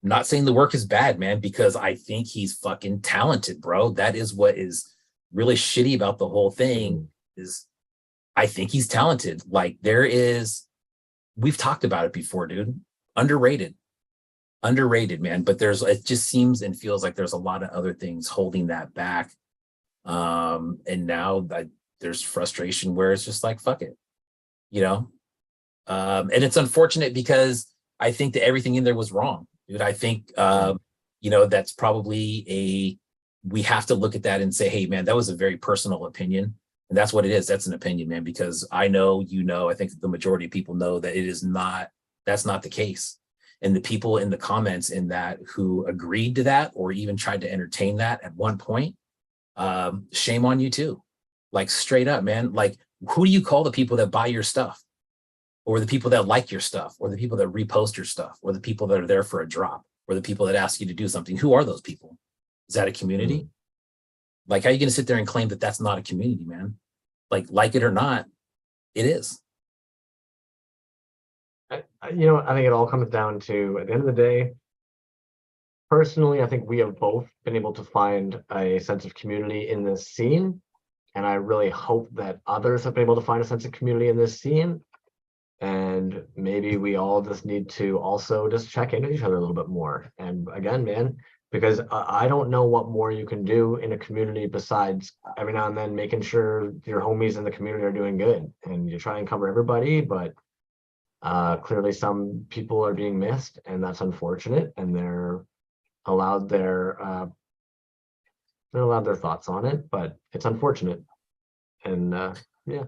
I'm not saying the work is bad, man, because I think he's fucking talented, bro. That is what is really shitty about the whole thing, is I think he's talented. Like we've talked about it before, dude. Underrated, man. But it just seems and feels like there's a lot of other things holding that back. And now there's frustration where it's just like, fuck it, you know? And it's unfortunate because I think that everything in there was wrong, dude. I think, that's probably we have to look at that and say, hey, man, that was a very personal opinion. And that's what it is. That's an opinion, man, because I know, I think the majority of people know that that's not the case. And the people in the comments in that who agreed to that or even tried to entertain that at one point, shame on you too. Like straight up, man. Like, who do you call the people that buy your stuff? Or the people that like your stuff, or the people that repost your stuff, or the people that are there for a drop, or the people that ask you to do something? Who are those people? Is that a community? Mm-hmm. Like, how are you going to sit there and claim that that's not a community, man? Like it or not, it is. I think it all comes down to, at the end of the day, personally, I think we have both been able to find a sense of community in this scene. And I really hope that others have been able to find a sense of community in this scene. And maybe we all just need to also just check in with each other a little bit more. And again, man, because I don't know what more you can do in a community besides every now and then making sure your homies in the community are doing good. And you try and cover everybody, but clearly some people are being missed, and that's unfortunate. And they're allowed their thoughts on it, but it's unfortunate. And yeah.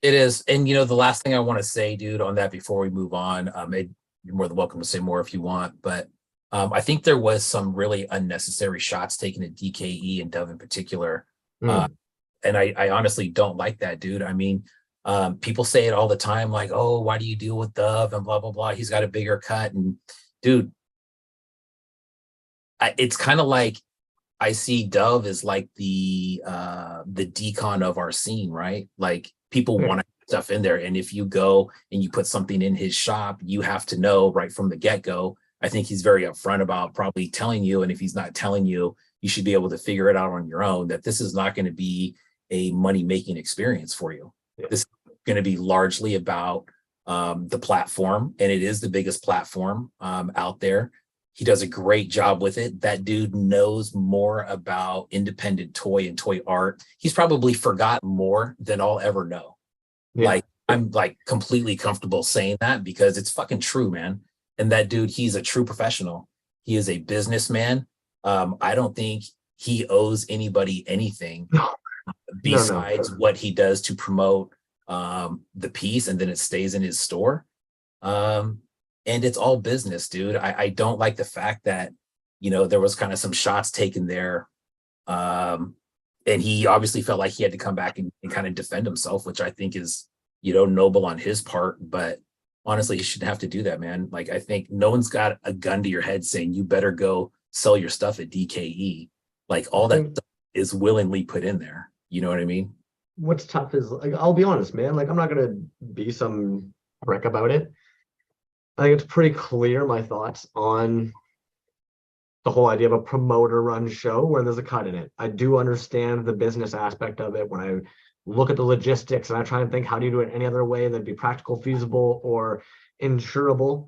It is. And, the last thing I want to say, dude, on that before we move on, you're more than welcome to say more if you want. But I think there was some really unnecessary shots taken at DKE and Dove in particular. And I honestly don't like that, dude. I mean, people say it all the time, like, oh, why do you deal with Dove and blah, blah, blah. He's got a bigger cut. And dude, it's kind of like I see Dove as like the decon of our scene, right? Like, people want to put stuff in there. And if you go and you put something in his shop, you have to know right from the get-go. I think he's very upfront about probably telling you. And if he's not telling you, you should be able to figure it out on your own, that this is not going to be a money-making experience for you. Yeah. This is going to be largely about the platform. And it is the biggest platform out there. He does a great job with it. That dude knows more about independent toy and toy art. He's probably forgotten more than I'll ever know. Yeah. Like, I'm like completely comfortable saying that because it's fucking true, man. And that dude, he's a true professional. He is a businessman. I don't think he owes anybody anything besides what he does to promote the piece, and then it stays in his store. And it's all business, dude. I don't like the fact that, there was kind of some shots taken there. And he obviously felt like he had to come back and kind of defend himself, which I think is, noble on his part. But honestly, he shouldn't have to do that, man. Like, I think no one's got a gun to your head saying you better go sell your stuff at DKE. Like, all that stuff is willingly put in there. You know what I mean? What's tough is, like, I'll be honest, man. Like, I'm not going to be some prick about it. I think it's pretty clear my thoughts on the whole idea of a promoter-run show where there's a cut in it. I do understand the business aspect of it when I look at the logistics and I try and think, how do you do it any other way that'd be practical, feasible, or insurable?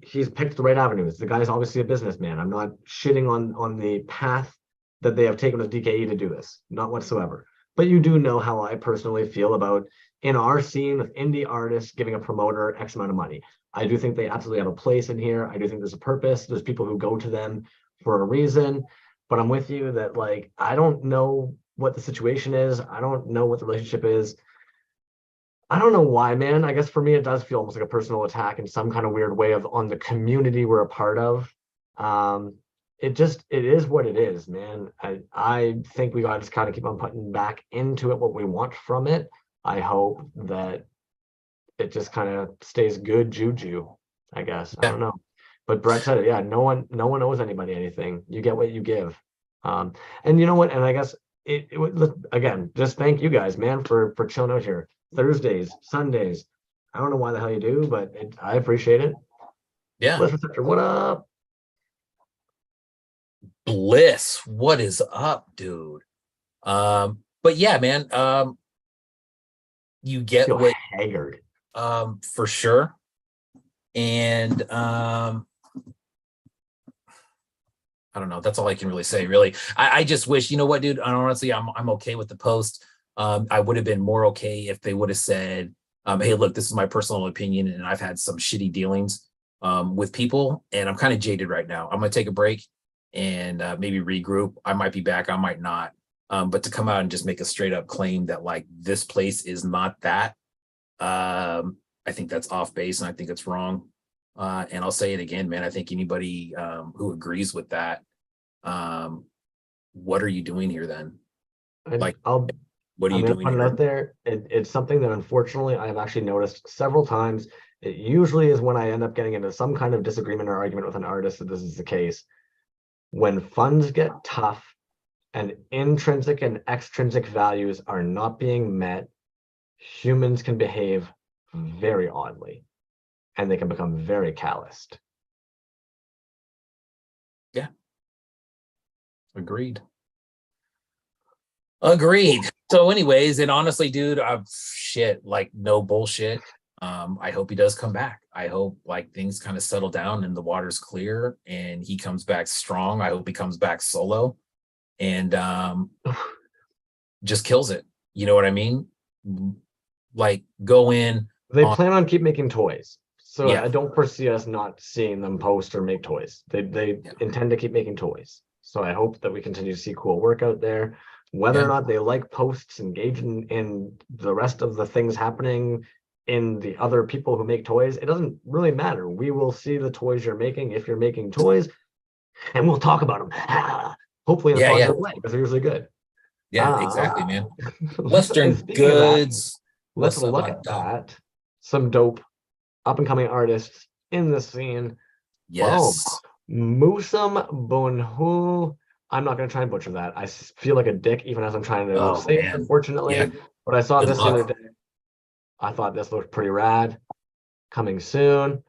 He's picked the right avenues. The guy's obviously a businessman. I'm not shitting on the path that they have taken with DKE to do this, not whatsoever. But you do know how I personally feel about, in our scene with indie artists, giving a promoter X amount of money. I do think they absolutely have a place in here. I do think there's a purpose. There's people who go to them for a reason. But I'm with you that, like, I don't know what the situation is. I don't know what the relationship is. I don't know why, man. I guess for me, it does feel almost like a personal attack in some kind of weird way on the community we're a part of. It is what it is, man. I think we got to just kind of keep on putting back into it what we want from it. I hope that it just kind of stays good juju, I guess. Yeah. I don't know. But Brett said it, yeah, no one owes anybody anything. You get what you give. And you know what? And I guess again, just thank you guys, man, for chilling out here. Thursdays, Sundays. I don't know why the hell you do, but I appreciate it. Yeah. Bliss Receptor, what up? Bliss, what is up, dude? But yeah, man. you get Feel what haggard. for sure. And I don't know. That's all I can really say, really. I just wish, you know what, dude? Honestly, I'm okay with the post. I would have been more okay if they would have said, hey, look, this is my personal opinion, and I've had some shitty dealings with people, and I'm kind of jaded right now. I'm gonna take a break and maybe regroup. I might be back, I might not. But to come out and just make a straight up claim that like this place is not that, I think that's off base, and I think it's wrong. And I'll say it again, man. I think anybody who agrees with that, what are you doing here then? Like, what are I'm you going to doing put it here? out there. It's something that unfortunately I have actually noticed several times. It usually is when I end up getting into some kind of disagreement or argument with an artist that this is the case. When funds get tough and intrinsic and extrinsic values are not being met, humans can behave very oddly and they can become very calloused. Yeah. Agreed. Agreed. So anyways, and honestly, dude, shit, like no bullshit. I hope he does come back. I hope like things kind of settle down and the water's clear and he comes back strong. I hope he comes back solo and just kills it. You know what I mean? Like go in They on, plan on keep making toys. So yeah, I don't foresee us not seeing them post or make toys. They yeah, intend to keep making toys. So I hope that we continue to see cool work out there. Whether or yeah, not they like posts, engage in the rest of the things happening in the other people who make toys, it doesn't really matter. We will see the toys you're making if you're making toys, and we'll talk about them. Hopefully in a yeah, yeah, positive way, because they're usually good. yeah, exactly, man. And Western speaking of that, goods. let's What's up, look my at dog? that. Some dope up and coming artists in the scene. Boom. Yes. Musum Bonhu. I'm not going to try and butcher that. I feel like a dick even as I'm trying to Oh say it, man. Yeah. unfortunately. But I saw Good this the other luck. day. I thought this looked pretty rad. Coming soon.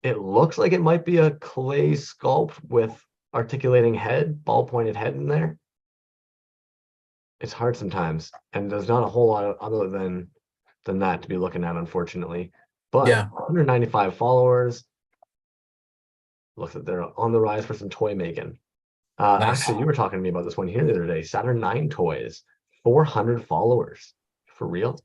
It looks like it might be a clay sculpt with articulating head, ball pointed head in there. It's hard sometimes, and there's not a whole lot other than that to be looking at, unfortunately. But Yeah. 195 followers. Looks like they're on the rise for some toy making. Nice. Actually, you were talking to me about this one here the other day. Saturn 9 Toys, 400 followers. For real?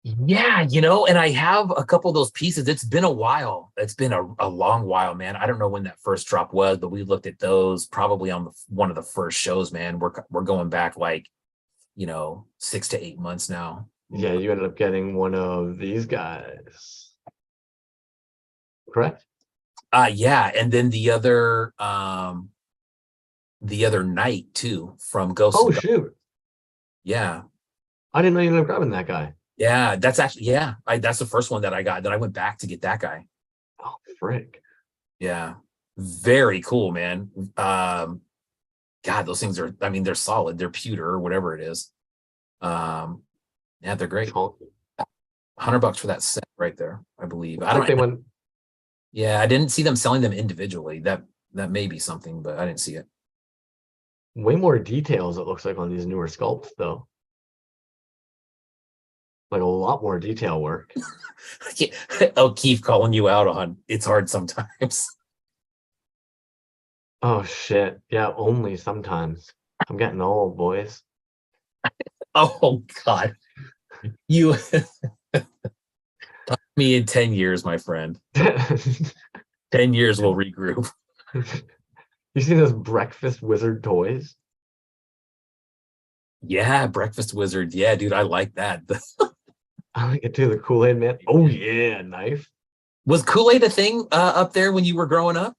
Yeah, and I have a couple of those pieces. It's been a while. It's been a long while, man. I don't know when that first drop was, but we looked at those probably on one of the first shows, man. We're going back like, 6 to 8 months now. Yeah, you ended up getting one of these guys. Correct? Yeah, and then the other night too from Ghost Oh, and God. shoot. Yeah. I didn't know you ended up grabbing that guy. Yeah, that's actually, yeah. That's the first one that I got. Then I went back to get that guy. Oh, frick. Yeah. Very cool, man. God, those things are, I mean, they're solid. They're pewter or whatever it is. Yeah, they're great. Chunky. $100 for that set right there, I believe. Looks like they went Yeah, I didn't see them selling them individually. That may be something, but I didn't see it. way more details, it looks like, on these newer sculpts, though. Like a lot more detail work. I'll keep calling you out on it's hard sometimes. Oh, shit. Yeah, only sometimes. I'm getting old, boys. Oh God. You me in 10 years, my friend. 10 years we'll regroup. You see those breakfast wizard toys? Yeah, Breakfast Wizard. Yeah, dude, I like that. I like it too. The Kool-Aid man. Oh yeah, knife. Was Kool-Aid a thing up there when you were growing up?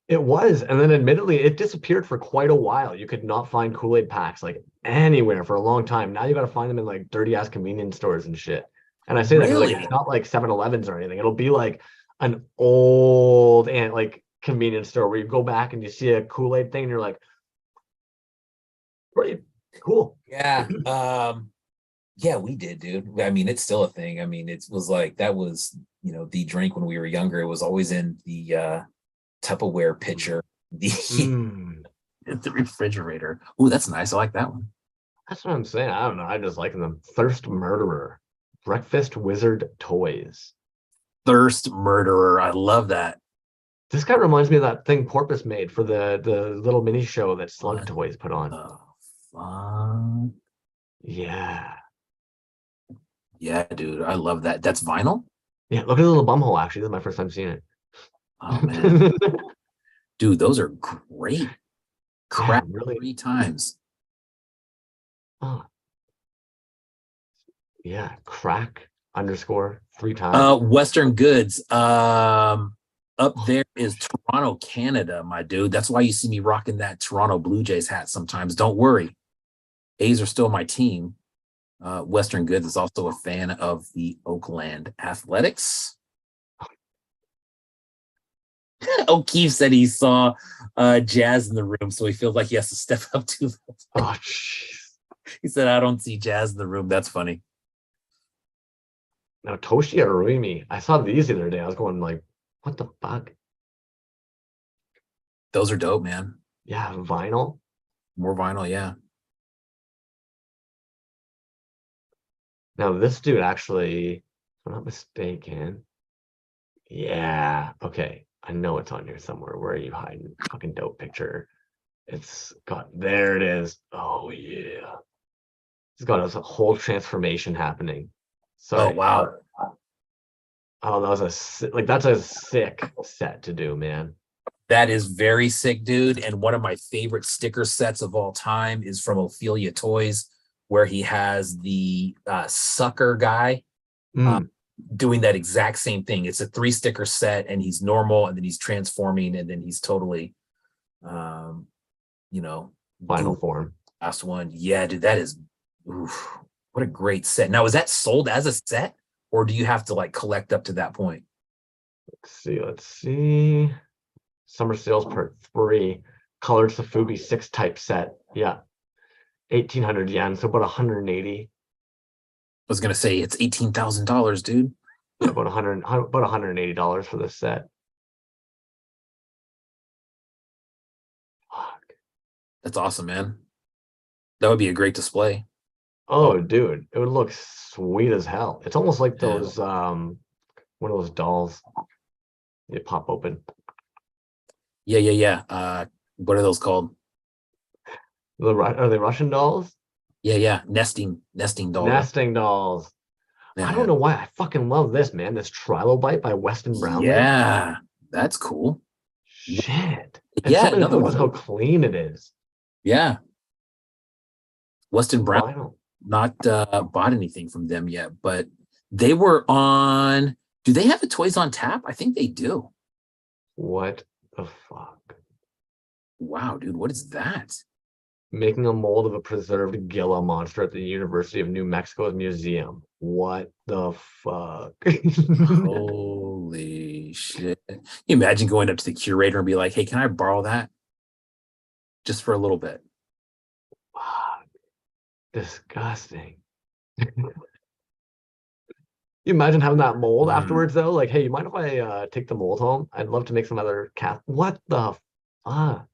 It was, and then admittedly, it disappeared for quite a while. You could not find Kool-Aid packs like anywhere for a long time. Now you got to find them in like dirty ass convenience stores and shit. And I say that because like Really? it's not like 7-Elevens or anything. It'll be like an old and like convenience store where you go back and you see a Kool-Aid thing and you're like, great, cool. Yeah. Yeah, we did, dude. I mean, it's still a thing. I mean, it was like that was, the drink when we were younger. It was always in the Tupperware pitcher, the Mm. the refrigerator. Oh, that's nice. I like that one. That's what I'm saying. I don't know. I just like them. Thirst Murderer, Breakfast Wizard Toys. Thirst Murderer. I love that. This guy reminds me of that thing Porpoise made for the little mini show that Slug What Toys put on. the fuck? Yeah. Yeah, dude. I love that. That's vinyl? Yeah, look at the little bum hole, actually. This is my first time seeing Oh man. it. Dude, those are great. Yeah, Crap really. 3 times. Oh, yeah, crack underscore 3 times. Western Goods. Up there is Toronto, Canada, my dude. That's why you see me rocking that Toronto Blue Jays hat sometimes. Don't worry. A's are still my team. Western Goods is also a fan of the Oakland Athletics. O'Keefe said he saw Jazz in the room, so he feels like he has to step up to them. Oh, jeez. He said, I don't see Jazz in the room. That's funny. Now, Toshi Arumi, I saw these the other day. I was going like, what the fuck? Those are dope, man. Yeah, vinyl. More vinyl, yeah. Now, this dude actually, if I'm not mistaken, yeah, okay. I know it's on here somewhere. Where are you hiding? Fucking dope picture. It's got, there it is. Oh, yeah. It's got a whole transformation happening. Oh, Sorry. wow. Oh, that was like that's a sick set to do, man. That is very sick, dude. And one of my favorite sticker sets of all time is from Ophelia Toys, where he has the sucker guy doing that exact same thing. It's a 3-sticker set, and he's normal, and then he's transforming, and then he's totally, you know, Final form. Last one. Yeah, dude, that is, oof, what a great set. Now, is that sold as a set, or do you have to like collect up to that point? Let's see. Summer sales part 3. Colored Safubi 6-type set. Yeah. 1,800 yen, so about 180. I was gonna say it's $18,000, dude. Yeah, about $180 for this set. Fuck. That's awesome, man. That would be a great display. Oh, dude, it would look sweet as hell. It's almost like those one of those dolls you pop open. Yeah. What are those called? Are they Russian dolls? Yeah. Nesting doll. Nesting dolls. Yeah, I don't know why I fucking love this, man. This Trilobite by Weston Brownlee. Yeah, that's cool. Shit. It's Yeah, something another about one. how clean it is. Yeah. Weston Brown, Vinyl. not bought anything from them yet, but they were on. Do they have a Toys on Tap? I think they do. What the fuck? Wow, dude, what is that? Making a mold of a preserved Gila monster at the University of New Mexico's museum. What the fuck? Holy shit. Can you imagine going up to the curator and be like, hey, can I borrow that? Just for a little bit. Fuck. Disgusting. You imagine having that mold afterwards, though? Like, hey, you mind if I take the mold home? I'd love to make some other cat. What the fuck?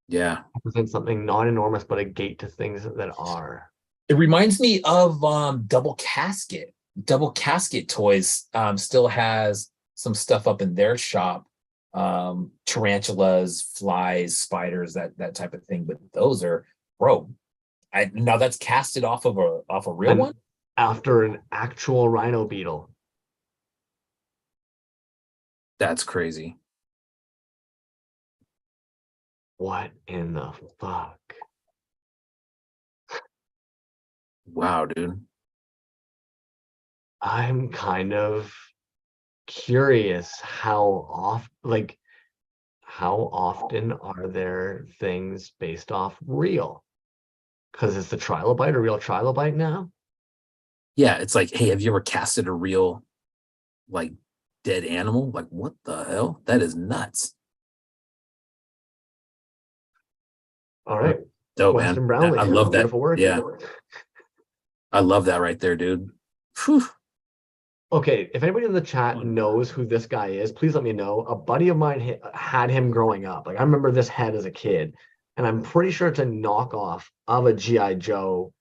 Yeah. Represents something not enormous, but a gate to things that are. It reminds me of Double Casket. Double Casket Toys still has some stuff up in their shop. Tarantulas, flies, spiders, that type of thing. But those are, bro. Now that's casted off a real one? After an actual rhino beetle. That's crazy. What in the fuck? Wow, dude. I'm kind of curious how often are there things based off real? Because it's the trilobite, a real trilobite now? Yeah, it's like, hey, have you ever casted a real, like, dead animal? Like, what the hell? That is nuts. All right. Dope, Weston man. Brownlee. I love that. Beautiful work. Yeah. I love that right there, dude. Whew. Okay, if anybody in the chat knows who this guy is, please let me know. A buddy of mine had him growing up. Like, I remember this head as a kid. and I'm pretty sure it's a knockoff of a GI Joe.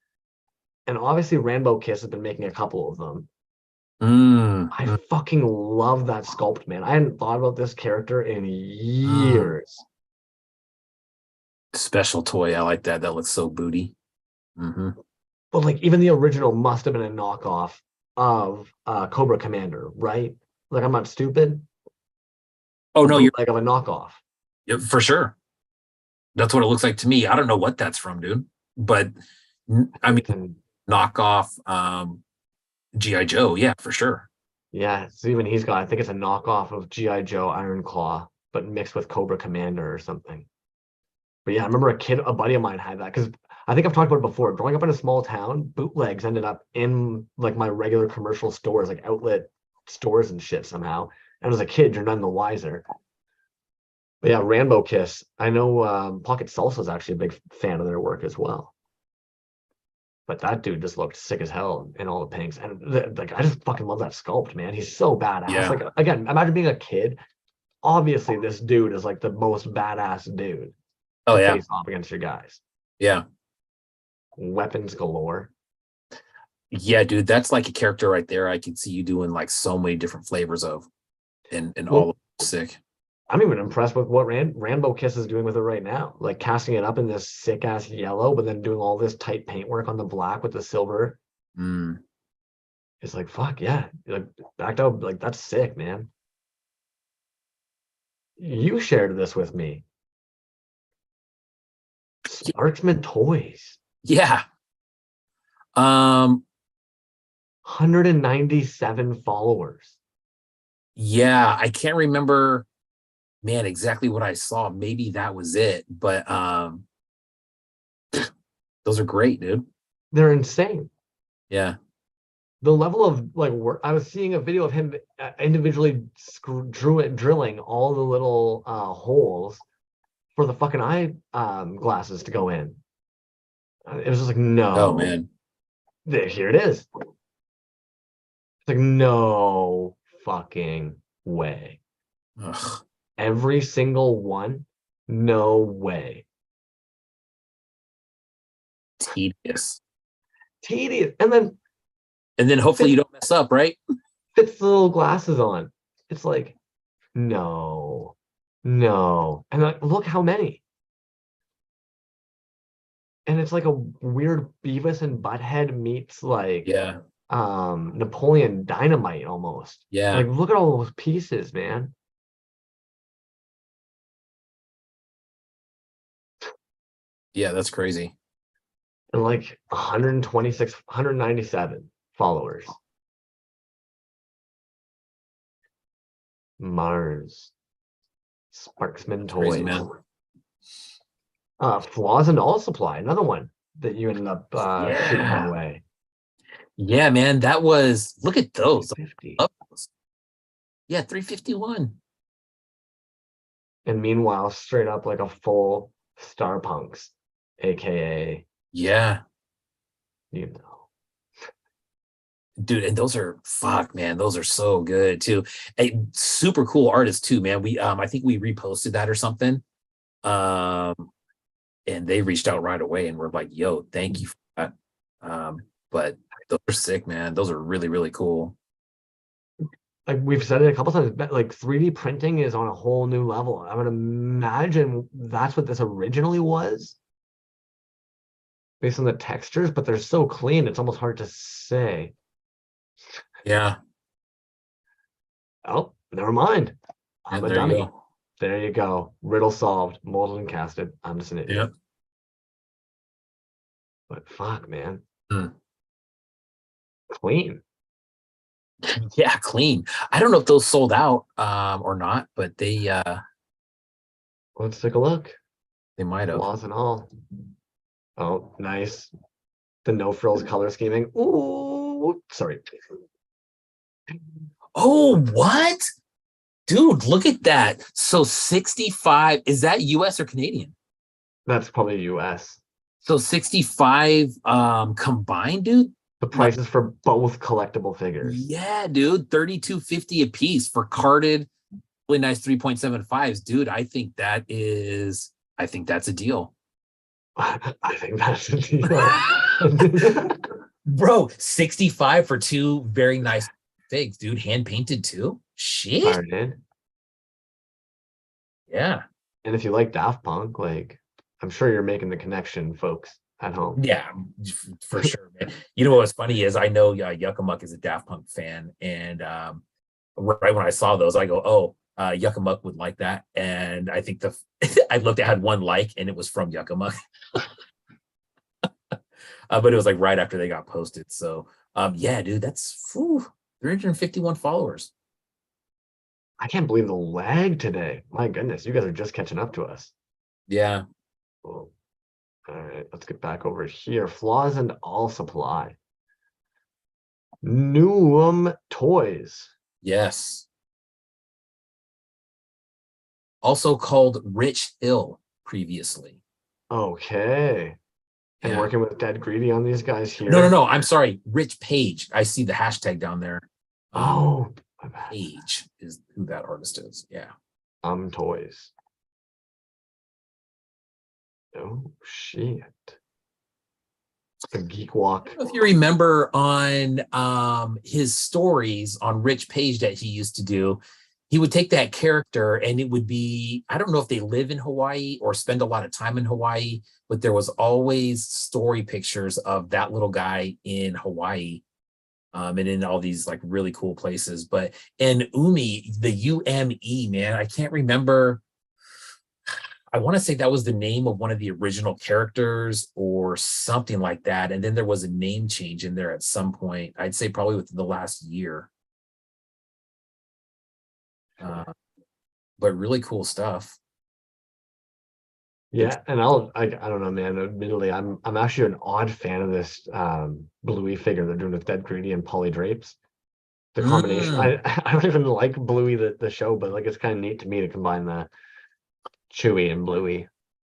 And obviously, Rainbow Kiss has been making a couple of them. I fucking love that sculpt, man. I hadn't thought about this character in years. Special toy. I like that. That looks so booty. But like, even the original must have been a knockoff of Cobra Commander, right? Like, I'm not stupid. Oh no, you're like of a knockoff. Yeah, for sure. That's what it looks like to me. I don't know what that's from, dude. But I mean, knockoff GI Joe, yeah, for sure. Yeah, so even he's got, I think it's a knockoff of GI Joe Iron Claw, but mixed with Cobra Commander or something. But yeah, I remember a buddy of mine had that, because I think I've talked about it before. Growing up in a small town, bootlegs ended up in like my regular commercial stores, like outlet stores and shit somehow. And as a kid, you're none the wiser. But yeah, Rainbow Kiss. I know Pocket Salsa is actually a big fan of their work as well. But that dude just looked sick as hell in all the pinks. And like, I just fucking love that sculpt, man. He's so badass. Yeah. Like, again, imagine being a kid. Obviously, this dude is like the most badass dude. Oh yeah. Face off against your guys. Yeah. Weapons galore. Yeah, dude, that's like a character right there. I could see you doing like so many different flavors of, and all of them sick. I'm even impressed with what Rainbow Kiss is doing with it right now. Like casting it up in this sick ass yellow, but then doing all this tight paintwork on the black with the silver. It's like, fuck yeah. Like, backed out, like, that's sick, man. You shared this with me. Sparksman Toys. Yeah. 197 followers. Yeah, I can't remember, man, exactly what I saw. Maybe that was it, but those are great, dude. They're insane. Yeah. The level of like work. I was seeing a video of him individually drilling all the little holes for the fucking eye glasses to go in. It was just like, no. Oh man. Here it is. It's like, no fucking way. Ugh. Every single one, no way. Tedious. And then hopefully you don't mess up, right? Fits the little glasses on. It's like, no. And like, look how many. And it's like a weird Beavis and Butthead meets like Napoleon Dynamite almost. Yeah. Like, look at all those pieces, man. Yeah, that's crazy. And like 197 followers. Mars. Sparksman Toys. Crazy, man. Flaws and All Supply, another one that you ended up shooting away. Yeah, man, that was, look at those. 350. Yeah, 351. And meanwhile, straight up like a full Star Punks, aka yeah, you know, dude. And those are man, those are so good too. A super cool artist too, man. We I think we reposted that or something. And they reached out right away and were like, yo, thank you for that. But those are sick, man. Those are really, really cool. Like we've said it a couple times, but like 3D printing is on a whole new level. I would imagine that's what this originally was based on the textures, but they're so clean, it's almost hard to say. Yeah. Oh, never mind. I'm a there dummy. You go. There you go. Riddle solved. Molded and casted. I'm just an idiot. Yep. But fuck, man. Clean. Yeah, clean. I don't know if those sold out or not, but they Let's take a look. They might have. Flaws and all. Oh, nice. The no frills color scheming. Ooh, sorry. Oh, what? Dude, look at that. So 65, is that US or Canadian? That's probably US. So 65 combined, dude? The prices for both collectible figures. Yeah, dude. $32.50 a piece for carded, really nice 3.75s. Dude, I think that's a deal. I think that's a deal. Bro, 65 for two very nice figs, dude. Hand painted too. Shit. Fired in. Yeah. And if you like Daft Punk, like I'm sure you're making the connection, folks at home. Yeah, for sure, man. You know what's funny is I know Yuckamuck is a Daft Punk fan, and right when I saw those, I go, "Oh, Yuckamuck would like that." And I think I looked, I had one like, and it was from Yuckamuck, but it was like right after they got posted. So, yeah, dude, that's 351 followers. I can't believe the lag today. My goodness, you guys are just catching up to us. Yeah. Cool. All right, let's get back over here. Flaws and all supply. Toyz. Yes. Also called Rich Hill previously. Okay. And Yeah. working with Dead Greedy on these guys here. No. I'm sorry. Rich Page. I see the hashtag down there. Oh, Page is who that artist is. Yeah. Toyz. Oh shit. The Geek Walk. I don't know if you remember on his stories on Rich Page that he used to do, he would take that character and it would be, I don't know if they live in Hawaii or spend a lot of time in Hawaii, but there was always story pictures of that little guy in Hawaii. And in all these like really cool places. But in Umi, the UME, man, I can't remember. I want to say that was the name of one of the original characters or something like that. And then there was a name change in there at some point. I'd say probably within the last year. But really cool stuff. Yeah, and I don't know, man. Admittedly, I'm actually an odd fan of this Bluey figure they're doing with Dead Greedy and Polly Drapes. The combination. I don't even like Bluey the show, but like it's kind of neat to me to combine the Chewy and Bluey.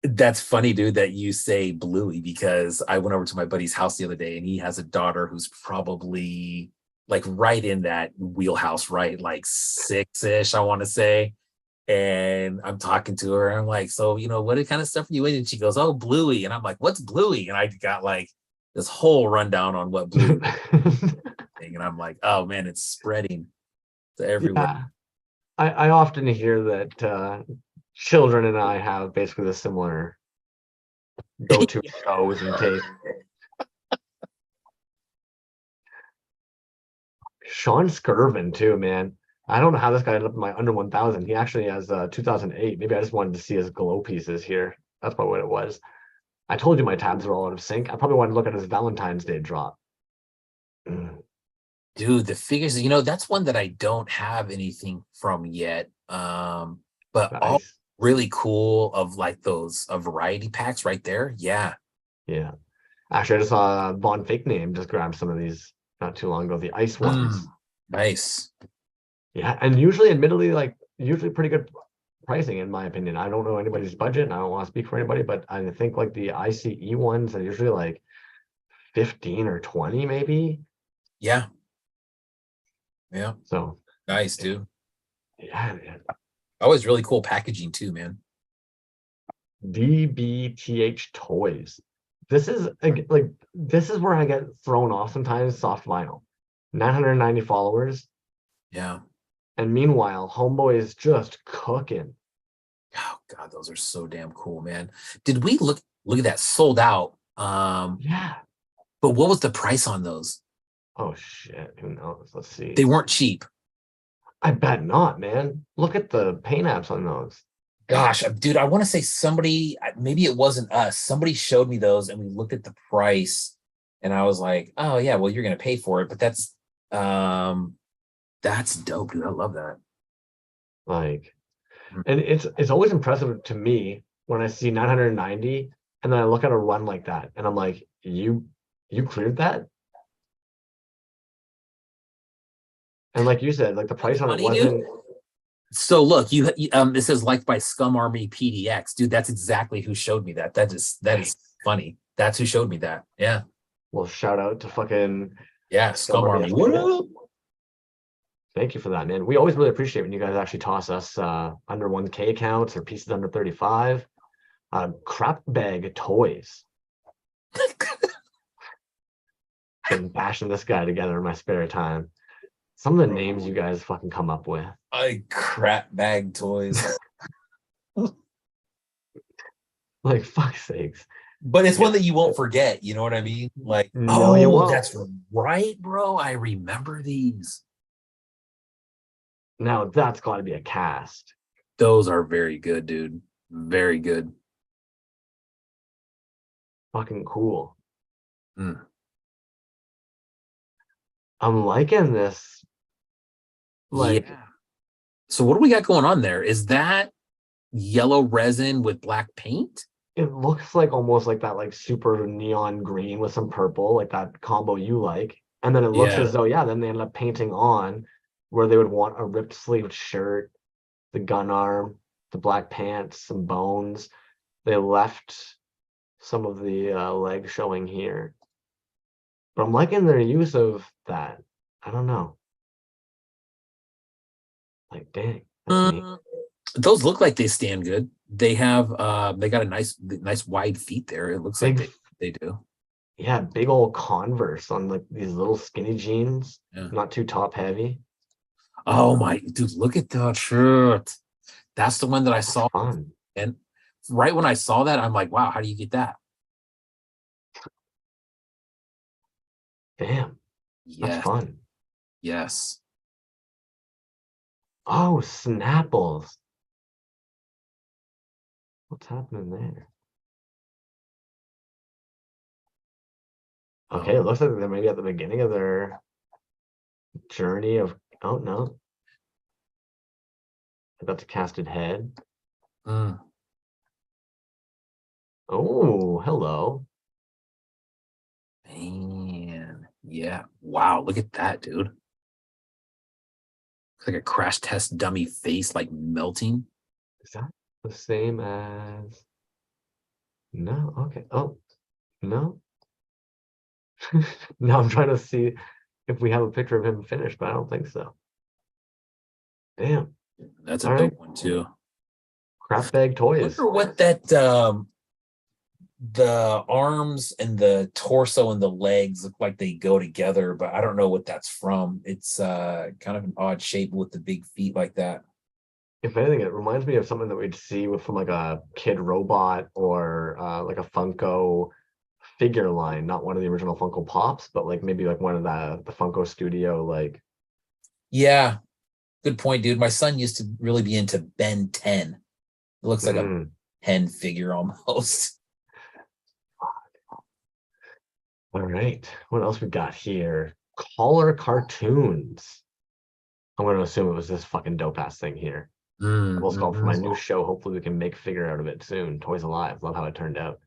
That's funny, dude, that you say Bluey, because I went over to my buddy's house the other day and he has a daughter who's probably like right in that wheelhouse, right? Like 6-ish, I want to say. And I'm talking to her and I'm like, so, what kind of stuff are you in? And she goes, oh, Bluey. And I'm like, what's Bluey? And I got like this whole rundown on what Bluey thing. And I'm like, oh man, it's spreading to everywhere. Yeah. I often hear that children and I have basically the similar go-to shows and taste. Sean Skirvin too, man. I don't know how this guy ended up in my under 1000. He actually has 2008. Maybe I just wanted to see his glow pieces here. That's probably what it was. I told you my tabs are all out of sync. I probably wanted to look at his Valentine's Day drop. Dude, the figures, that's one that I don't have anything from yet. But nice. All really cool of like those variety packs right there. Yeah. Yeah. Actually, I just saw Von Fake Name just grabbed some of these not too long ago. The ice ones. Nice. Yeah, and usually pretty good pricing in my opinion. I don't know anybody's budget, and I don't want to speak for anybody, but I think like the ICE ones are usually like 15 or 20 maybe. Yeah. So nice, dude. Yeah, man. Always really cool packaging too, man. DBTH Toys. This is like this is where I get thrown off sometimes. Soft vinyl, 990 followers. Yeah. And meanwhile, Homeboy is just cooking. Oh God, those are so damn cool, man. Did we look at that sold out? Yeah. But what was the price on those? Oh shit, who knows? Let's see. They weren't cheap. I bet not, man. Look at the paint apps on those. Gosh, dude, I want to say somebody, maybe it wasn't us. Somebody showed me those and we looked at the price and I was like, oh yeah, well, you're gonna pay for it. But that's dope, dude. I love that. Like, and it's always impressive to me when I see 990 and then I look at a run like that and I'm like, you cleared that? And like you said, like the price on it wasn't. So look, it says liked by Scum Army PDX, dude. That's exactly who showed me that. That is funny. That's who showed me that. Yeah. Well, shout out to fucking Scum Army. What up? Thank you for that, man. We always really appreciate when you guys actually toss us under 1K accounts or pieces under 35. Crap bag toys. Been bashing this guy together in my spare time. Some of the names you guys fucking come up with. Crap bag toys. Like, fuck's sakes. But it's one that you won't forget. You know what I mean? Like, No, you won't. That's right, bro. I remember these. Now that's got to be a cast. Those are very good, dude. Very good. Fucking cool. Mm. I'm liking this. Like, yeah. So what do we got going on there? Is that yellow resin with black paint? it looks like almost like that, like super neon green with some purple, like that combo you like. And then it looks Yeah. as though, yeah, then they end up painting on where they would want a ripped sleeved shirt, the gun arm, the black pants, some bones. They left some of the leg showing here. But I'm liking their use of that. I don't know. Like, dang, that's neat. Those look like they stand good. They have they got a nice wide feet there. It looks like Big, they do. yeah, big old Converse on like these little skinny jeans, Yeah. not too top heavy. Oh my dude, look at that shirt. That's the one that I saw. Fun. And right when I saw that, I'm like, wow, how do you get that? Damn, that's Yes. fun. Yes. Oh, Snapples. What's happening there? Okay, it looks like they're maybe at the beginning of their journey of, oh no. That's a casted head. Mm. Oh, hello. Man. Yeah. Wow. Look at that, dude. It's like a crash test dummy face, like melting. Is that the same as? No, okay. Oh, no. Now I'm trying to see if we have a picture of him finished, but I don't think so. Damn. That's a All dope right. one too. Crap bag toys. Wonder what that the arms and the torso and the legs look like they go together, but I don't know what that's from. It's kind of an odd shape with the big feet like that. If anything, it reminds me of something that we'd see with from like a Kid Robot or like a Funko figure line, not one of the original Funko Pops, but like maybe like one of the Funko Studio, like. Yeah, good point, dude. My son used to really be into Ben 10. It looks like a 10 figure almost. All right, what else we got here? Color cartoons. I'm going to assume it was this fucking dope ass thing here. We'll stop for my new show. Hopefully we can make figure out of it soon. Toys Alive. Love how it turned out.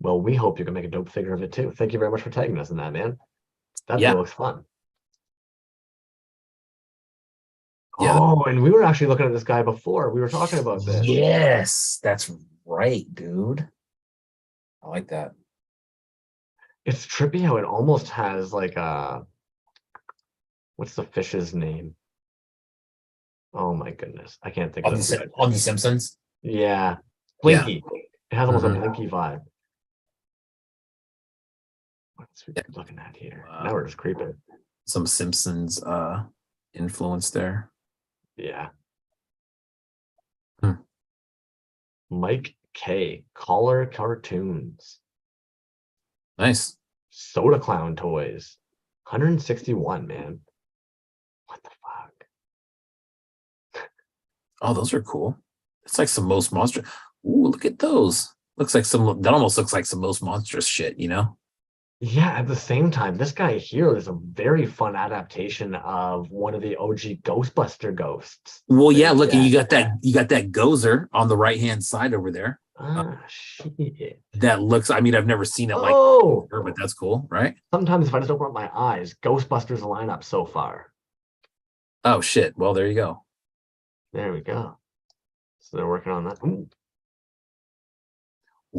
Well, we hope you can make a dope figure of it too. Thank you very much for tagging us in that, man. That looks fun. Yeah. Oh, and we were actually looking at this guy before. We were talking about this. Yes, that's right, dude. I like that. It's trippy how it almost has like what's the fish's name? Oh my goodness. I can't think of it. On the Simpsons. Yeah. Blinky. It has almost a Blinky vibe. What's we looking at here? Now we're just creeping. Some Simpsons influence there. Yeah. Mike K. Color cartoons. Nice. Soda Clown toys. 161, man. What the fuck? Oh, those are cool. It's like some most monstrous. Ooh, look at those. Looks like that almost looks like some most monstrous shit, you know? Yeah, at the same time, this guy here is a very fun adaptation of one of the OG Ghostbuster ghosts. Well, yeah, look, and you got that Gozer on the right-hand side over there. Shit. That looks, I mean, I've never seen it like but that's cool, right? Sometimes if I just open up my eyes, Ghostbusters lineup so far. Oh shit. Well, there you go. There we go. So they're working on that. Ooh.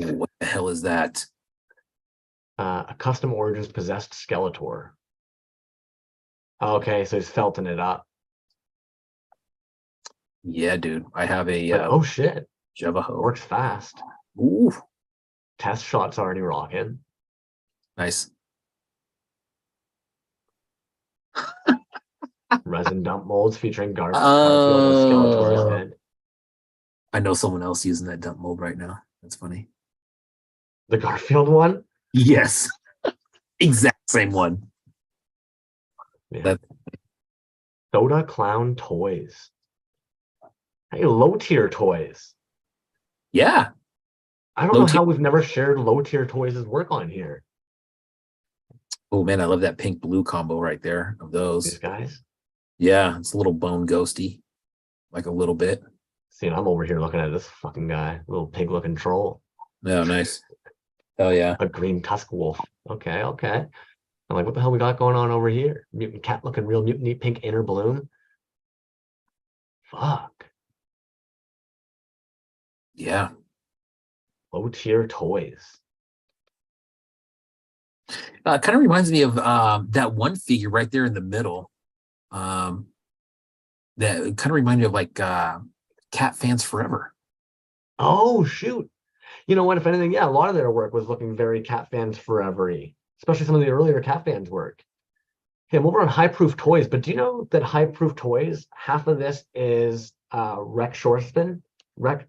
Ooh, what the hell is that? A custom origins possessed Skeletor. Okay, so he's felting it up. Yeah, dude. I have a oh shit. Javaho. Works fast. Ooh, Test shots already rocking. nice. Resin dump molds featuring Garfield and Skeletor's head. I know someone else using that dump mold right now. That's funny. The Garfield one? Yes. Exact same one. Yeah. That Soda Clown Toys. Hey, low tier toys. yeah. I don't Low know tier. how we've never shared low tier toys' work on here. Oh man, I love that pink blue combo right there of These those. guys. Yeah, it's a little bone ghosty, like a little bit. See, I'm over here looking at this fucking guy, little pig looking troll. Yeah, nice. Oh yeah. A green tusk wolf. Okay, okay. I'm like, what the hell we got going on over here? Mutant cat looking real mutiny pink inner bloom. Fuck. Yeah. Low tier toys. Kind of reminds me of that one figure right there in the middle. That kind of reminded me of like Cat Fans Forever. Oh shoot. You know what? If anything, yeah, a lot of their work was looking very Cat Fans Forever-y, especially some of the earlier Cat Fans work. Okay, I'm over on High Proof Toys, but do you know that High Proof Toys, half of this is Rec Shoreston? Rec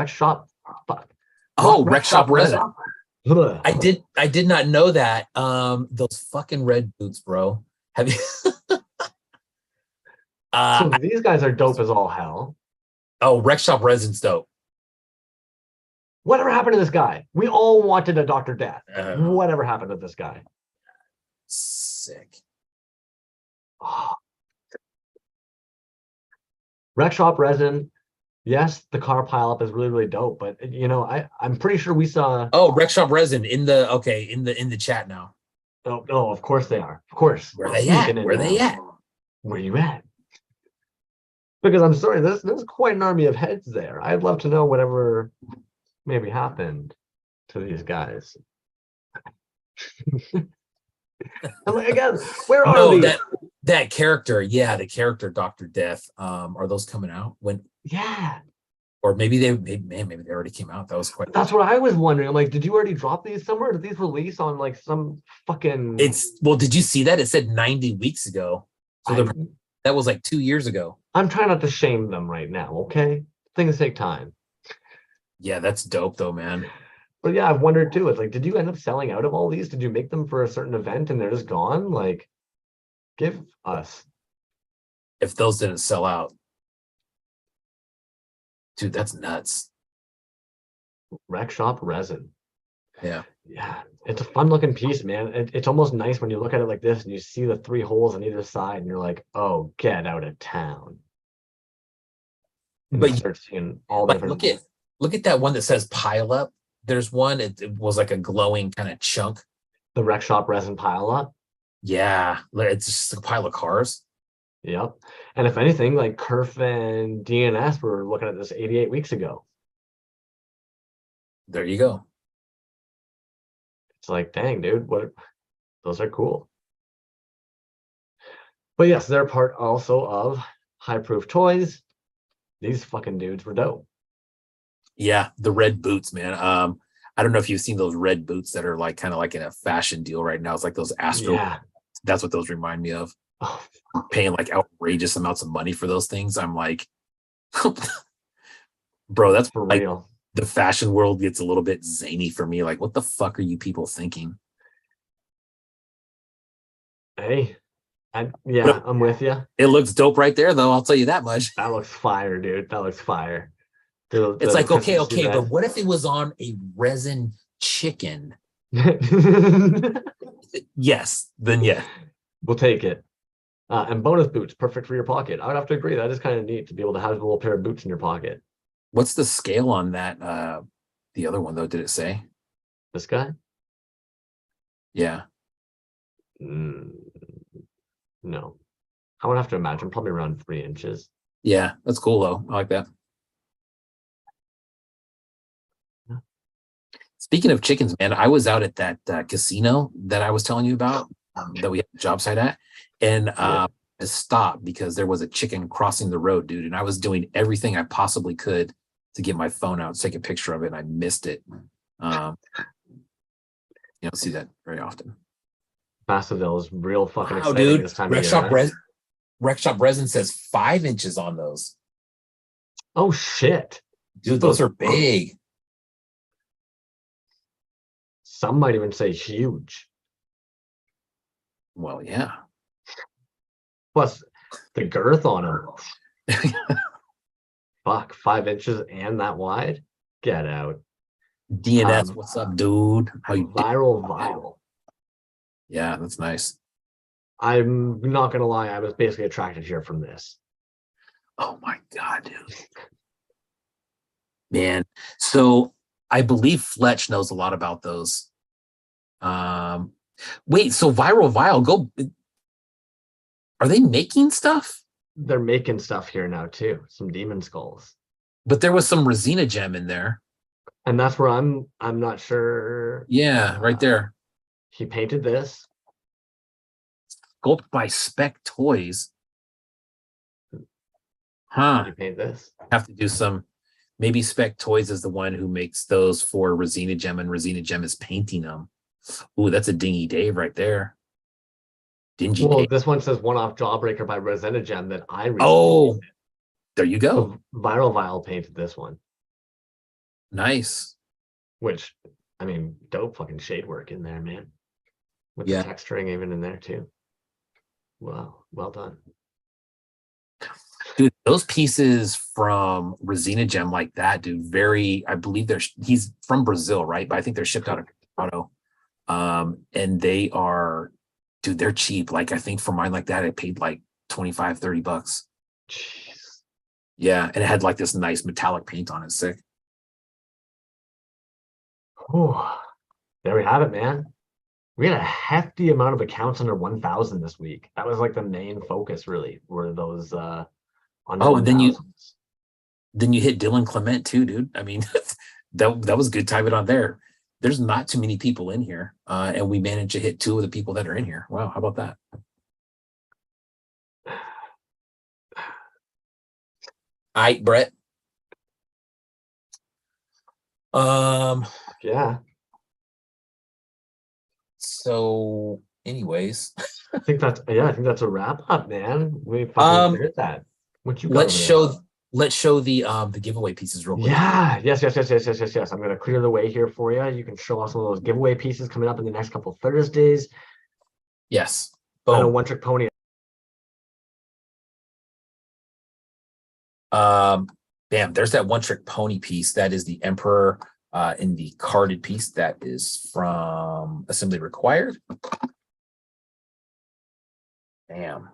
Shop. Fuck. Oh, Rec Shop Resin. Ugh. I did not know that. Those fucking red boots, bro. Have you So these guys are dope as all hell. oh, Rec Shop Resin's dope. Whatever happened to this guy? We all wanted a Dr. Death. Oh. Whatever happened to this guy? Sick. Oh. Rec Shop Resin. Yes, the car pileup is really, really dope, but you know, I'm pretty sure we saw. Oh, Rec Shop Resin in the chat now. Oh no, of course they are. Of course. Where they at? Where they at? Where you at? Because I'm sorry, there's quite an army of heads there. I'd love to know whatever maybe happened to these guys. I'm like, again, where are we? That character, yeah, the character Dr. Death. Are those coming out when? Yeah. Or maybe they already came out. That was quite. That's what I was wondering. I'm like, did you already drop these somewhere? Did these release on like some fucking? Did you see that? It said 90 weeks ago. So that was like 2 years ago. I'm trying not to shame them right now. Okay, things take time. Yeah, that's dope though, man. But yeah, I've wondered too. It's like, did you end up selling out of all these? Did you make them for a certain event and they're just gone? Like, give us. If those didn't sell out, dude, that's nuts. Rec Shop Resin. Yeah. Yeah, it's a fun looking piece, man. It's almost nice when you look at it like this and you see the 3 holes on either side and you're like, oh, get out of town. And But you start seeing all the different. Look at that one that says pile up. There's one, it was like a glowing kind of chunk. The Rec Shop Resin pile up. Yeah, it's just a pile of cars. Yep. And if anything, like Kerf and DNS were looking at this 88 weeks ago. There you go. It's like, dang, dude, those are cool. But yes, they're part also of High Proof Toys. These fucking dudes were dope. Yeah, the red boots, man. I don't know if you've seen those red boots that are like kind of like in a fashion deal right now. It's like those Astro. Yeah. That's what those remind me of. Oh, paying like outrageous amounts of money for those things. I'm like, bro, that's for like, real. the fashion world gets a little bit zany for me. Like, what the fuck are you people thinking? Hey, I'm with you. It looks dope right there, though. I'll tell you that much. That looks fire, dude. That looks fire. It's like, okay, but what if it was on a resin chicken? Yes, then yeah. We'll take it. And bonus boots, perfect for your pocket. I would have to agree. That is kind of neat to be able to have a little pair of boots in your pocket. What's the scale on that? The other one, though, did it say? This guy? Yeah. No. I would have to imagine probably around 3 inches. Yeah, that's cool, though. I like that. Speaking of chickens, man, I was out at that casino that I was telling you about that we had a job site at, and I stopped because there was a chicken crossing the road, dude, and I was doing everything I possibly could to get my phone out to take a picture of it, and I missed it. You don't see that very often. Massiville is real fucking Wow, exciting dude. this time Rec of Shop year. Rec Shop Resin says 5 inches on those. Oh shit. Dude, those are big. Some might even say huge. Well, yeah. Plus the girth on them. Fuck, 5 inches and that wide? Get out. DNS, what's up, dude? How you Viral. Yeah, that's nice. I'm not gonna lie, I was basically attracted here from this. Oh my God, dude. Man. So I believe Fletch knows a lot about those. Wait, so Viral, are they making stuff? They're making stuff here now too, some demon skulls. But there was some Resina gem in there. And that's where I'm not sure. Yeah, right there. He painted this. Sculpted by Spec Toys. Huh. He painted this. Have to do some. Maybe Spec Toys is the one who makes those for Resina Gem, and Resina Gem is painting them. Ooh, that's a Dingy Dave right there. Dingy Dave. This one says one-off Jawbreaker by Resina Gem that I recently painted. There you go. So Viral painted this one. Nice. Which, I mean, dope fucking shade work in there, man. With the texturing even in there too. Wow, well done. Dude, those pieces from Resina Gem like that, dude, I believe he's from Brazil, right? But I think they're shipped out of Colorado. And they are, dude, they're cheap. Like, I think for mine like that, I paid like $25-30. Jeez. Yeah, and it had like this nice metallic paint on it. Sick. Oh, there we have it, man. We had a hefty amount of accounts under 1,000 this week. That was like the main focus, really, were those under 1,000s. Then you hit Dylan Clement too, dude. I mean, that was good timing on there. There's not too many people in here, and we managed to hit 2 of the people that are in here. Wow, how about that? All right, Brett. Yeah. So, anyways, I think that's a wrap up, man. We fucking cleared that. What you got? Let's show the giveaway pieces real quick. Yeah, yes. I'm gonna clear the way here for you. You can show off some of those giveaway pieces coming up in the next couple Thursdays. Yes. I know One Trick Pony. Bam, there's that One Trick Pony piece. That is the Emperor in the carded piece. That is from Assembly Required. Bam.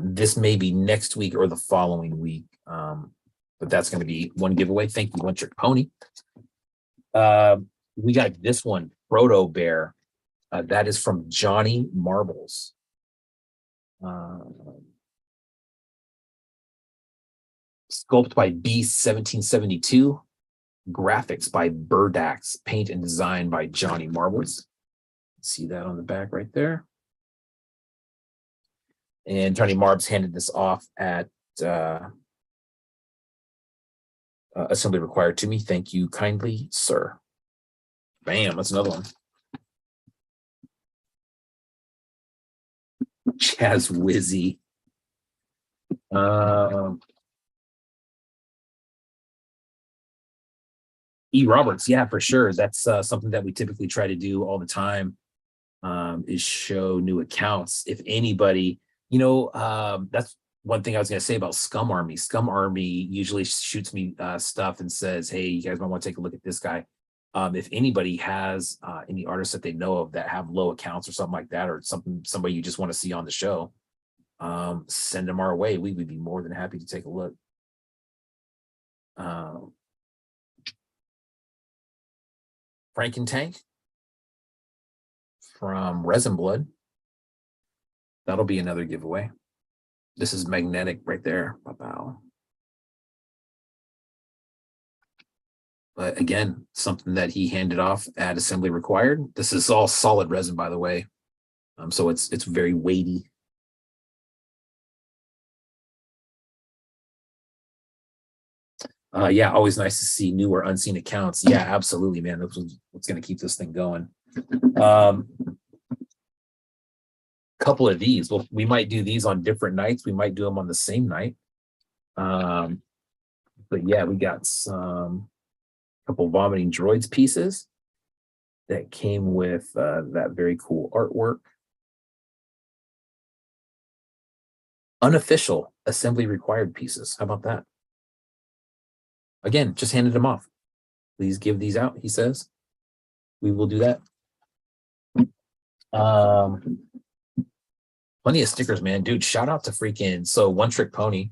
This may be next week or the following week. But that's going to be one giveaway. Thank you, One Trick Pony. We got this one, Proto Bear. That is from Johnny Marbles. Sculpt by Beast 1772. Graphics by Birdax. Paint and design by Johnny Marbles. See that on the back right there. And Johnny Marbs handed this off at Assembly Required to me. Thank you kindly, sir. Bam, that's another one. Chaz Wizzy. E. Roberts, yeah, for sure. That's something that we typically try to do all the time, is show new accounts. If anybody, that's one thing I was going to say about Scum Army. Scum Army usually shoots me stuff and says, hey, you guys might want to take a look at this guy. If anybody has any artists that they know of that have low accounts or something like that, or somebody you just want to see on the show, send them our way. We would be more than happy to take a look. Frankentank from Resin Blood. That'll be another giveaway. This is magnetic right there. Wow. But again, something that he handed off at Assembly Required. This is all solid resin, by the way. So it's very weighty. Yeah, always nice to see new or unseen accounts. Yeah, absolutely, man. That's what's going to keep this thing going. Couple of these. Well, we might do these on different nights. We might do them on the same night. But yeah, we got some couple vomiting droids pieces that came with that very cool artwork. Unofficial assembly required pieces. How about that? Again, just handed them off. Please give these out, he says. We will do that. Plenty of stickers, man. Dude, shout out to freaking One Trick Pony.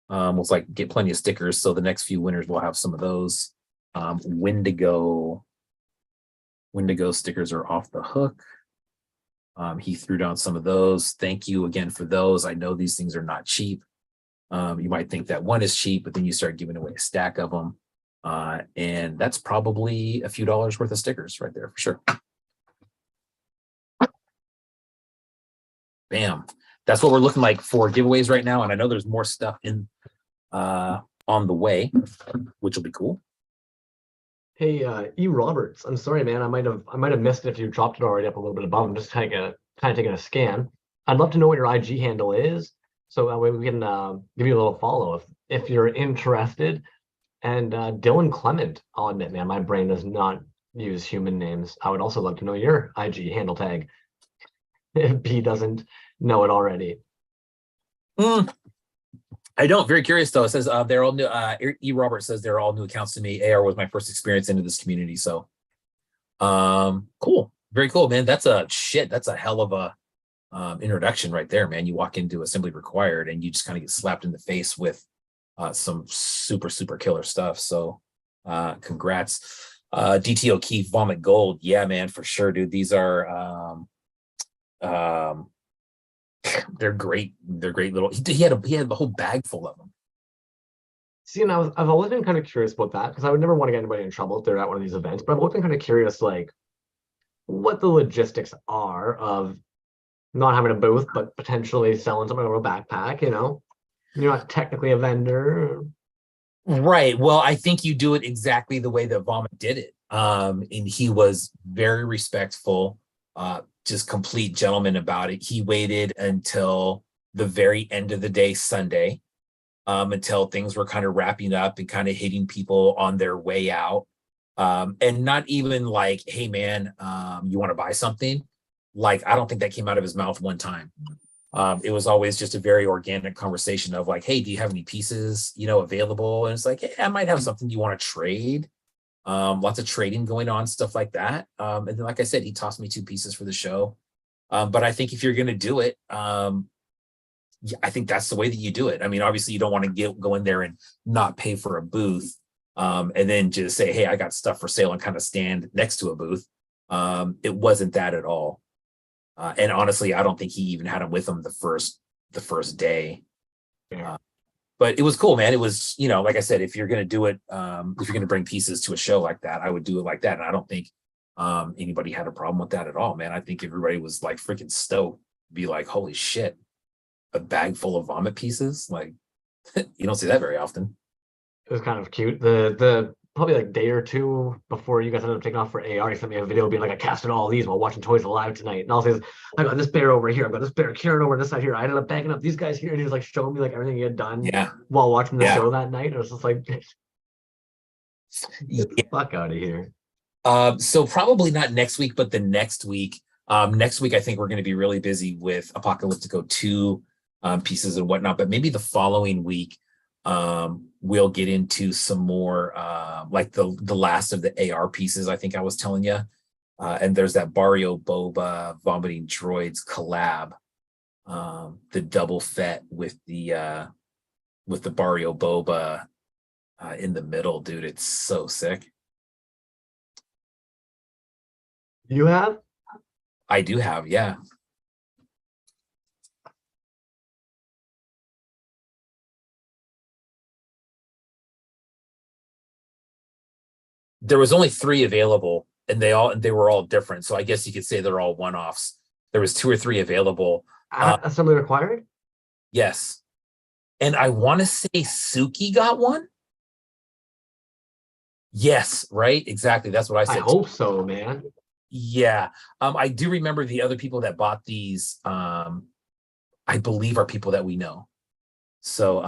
Was like, get plenty of stickers. So the next few winners will have some of those. Wendigo stickers are off the hook. He threw down some of those. Thank you again for those. I know these things are not cheap. You might think that one is cheap, but then you start giving away a stack of them. And that's probably a few dollars worth of stickers right there for sure. Bam. That's what we're looking like for giveaways right now. And I know there's more stuff in on the way, which will be cool. Hey, E. Roberts, I'm sorry, man. I might have missed it if you dropped it already up a little bit above. I'm just kind of taking a scan. I'd love to know what your IG handle is, so that way we can give you a little follow if you're interested. And Dylan Clement, I'll admit, man, my brain does not use human names. I would also love to know your IG handle tag if B doesn't know it already. I don't. Very curious though. It says they're all new. E. Robert says they're all new accounts to me. AR was my first experience into this community. So, cool. Very cool, man. That's a hell of a introduction right there, man. You walk into Assembly Required and you just kind of get slapped in the face with some super killer stuff. So, congrats. DT O'Keefe, Vomit Gold. Yeah, man, for sure, dude. These are they're great. They're great little. He had the whole bag full of them. See, and I've always been kind of curious about that because I would never want to get anybody in trouble if they're at one of these events. But I've always been kind of curious, like, what the logistics are of not having a booth, but potentially selling something over a backpack. You know, you're not technically a vendor, right? Well, I think you do it exactly the way that Vomit did it. And he was very respectful. Just complete gentleman about it. He waited until the very end of the day, Sunday, until things were kind of wrapping up and kind of hitting people on their way out. And not even like, hey man, you want to buy something? Like, I don't think that came out of his mouth one time. It was always just a very organic conversation of like, hey, do you have any pieces, available? And it's like, hey, I might have something you want to trade. Lots of trading going on, stuff like that. And then, like I said, he tossed me 2 pieces for the show. But I think if you're going to do it, I think that's the way that you do it. I mean, obviously you don't want to go in there and not pay for a booth. And then just say, hey, I got stuff for sale and kind of stand next to a booth. It wasn't that at all. And honestly, I don't think he even had him with him the first day. Yeah. But it was cool, man. It was, like I said, if you're going to do it, if you're going to bring pieces to a show like that, I would do it like that. And I don't think anybody had a problem with that at all, man. I think everybody was like freaking stoked, be like, holy shit, a bag full of vomit pieces. Like, you don't see that very often. It was kind of cute. The probably like day or two before you guys ended up taking off for AR, he sent me a video being like, I casted all these while watching Toyz Live tonight. And all says, I got this bear over here, I've got this bear carrying over this side here. I ended up bagging up these guys here, and he was like showing me like everything he had done while watching the show that night. It was just like, get the fuck out of here. So probably not next week, but the next week. Next week, I think we're going to be really busy with Apocalyptico 2 pieces and whatnot, but maybe the following week, we'll get into some more like the last of the AR pieces, I think I was telling you. And there's that Barrio Boba Vomiting Droids collab, the double fet with the Barrio Boba in the middle, dude. It's so sick. You have? I do have, yeah. There was only 3 available, and they were all different. So I guess you could say they're all one-offs. There was 2 or 3 available. Assembly Required? Yes. And I want to say Suki got one. Yes, right. Exactly. That's what I I said. hope so, man. Yeah. I do remember the other people that bought these, I believe are people that we know. So,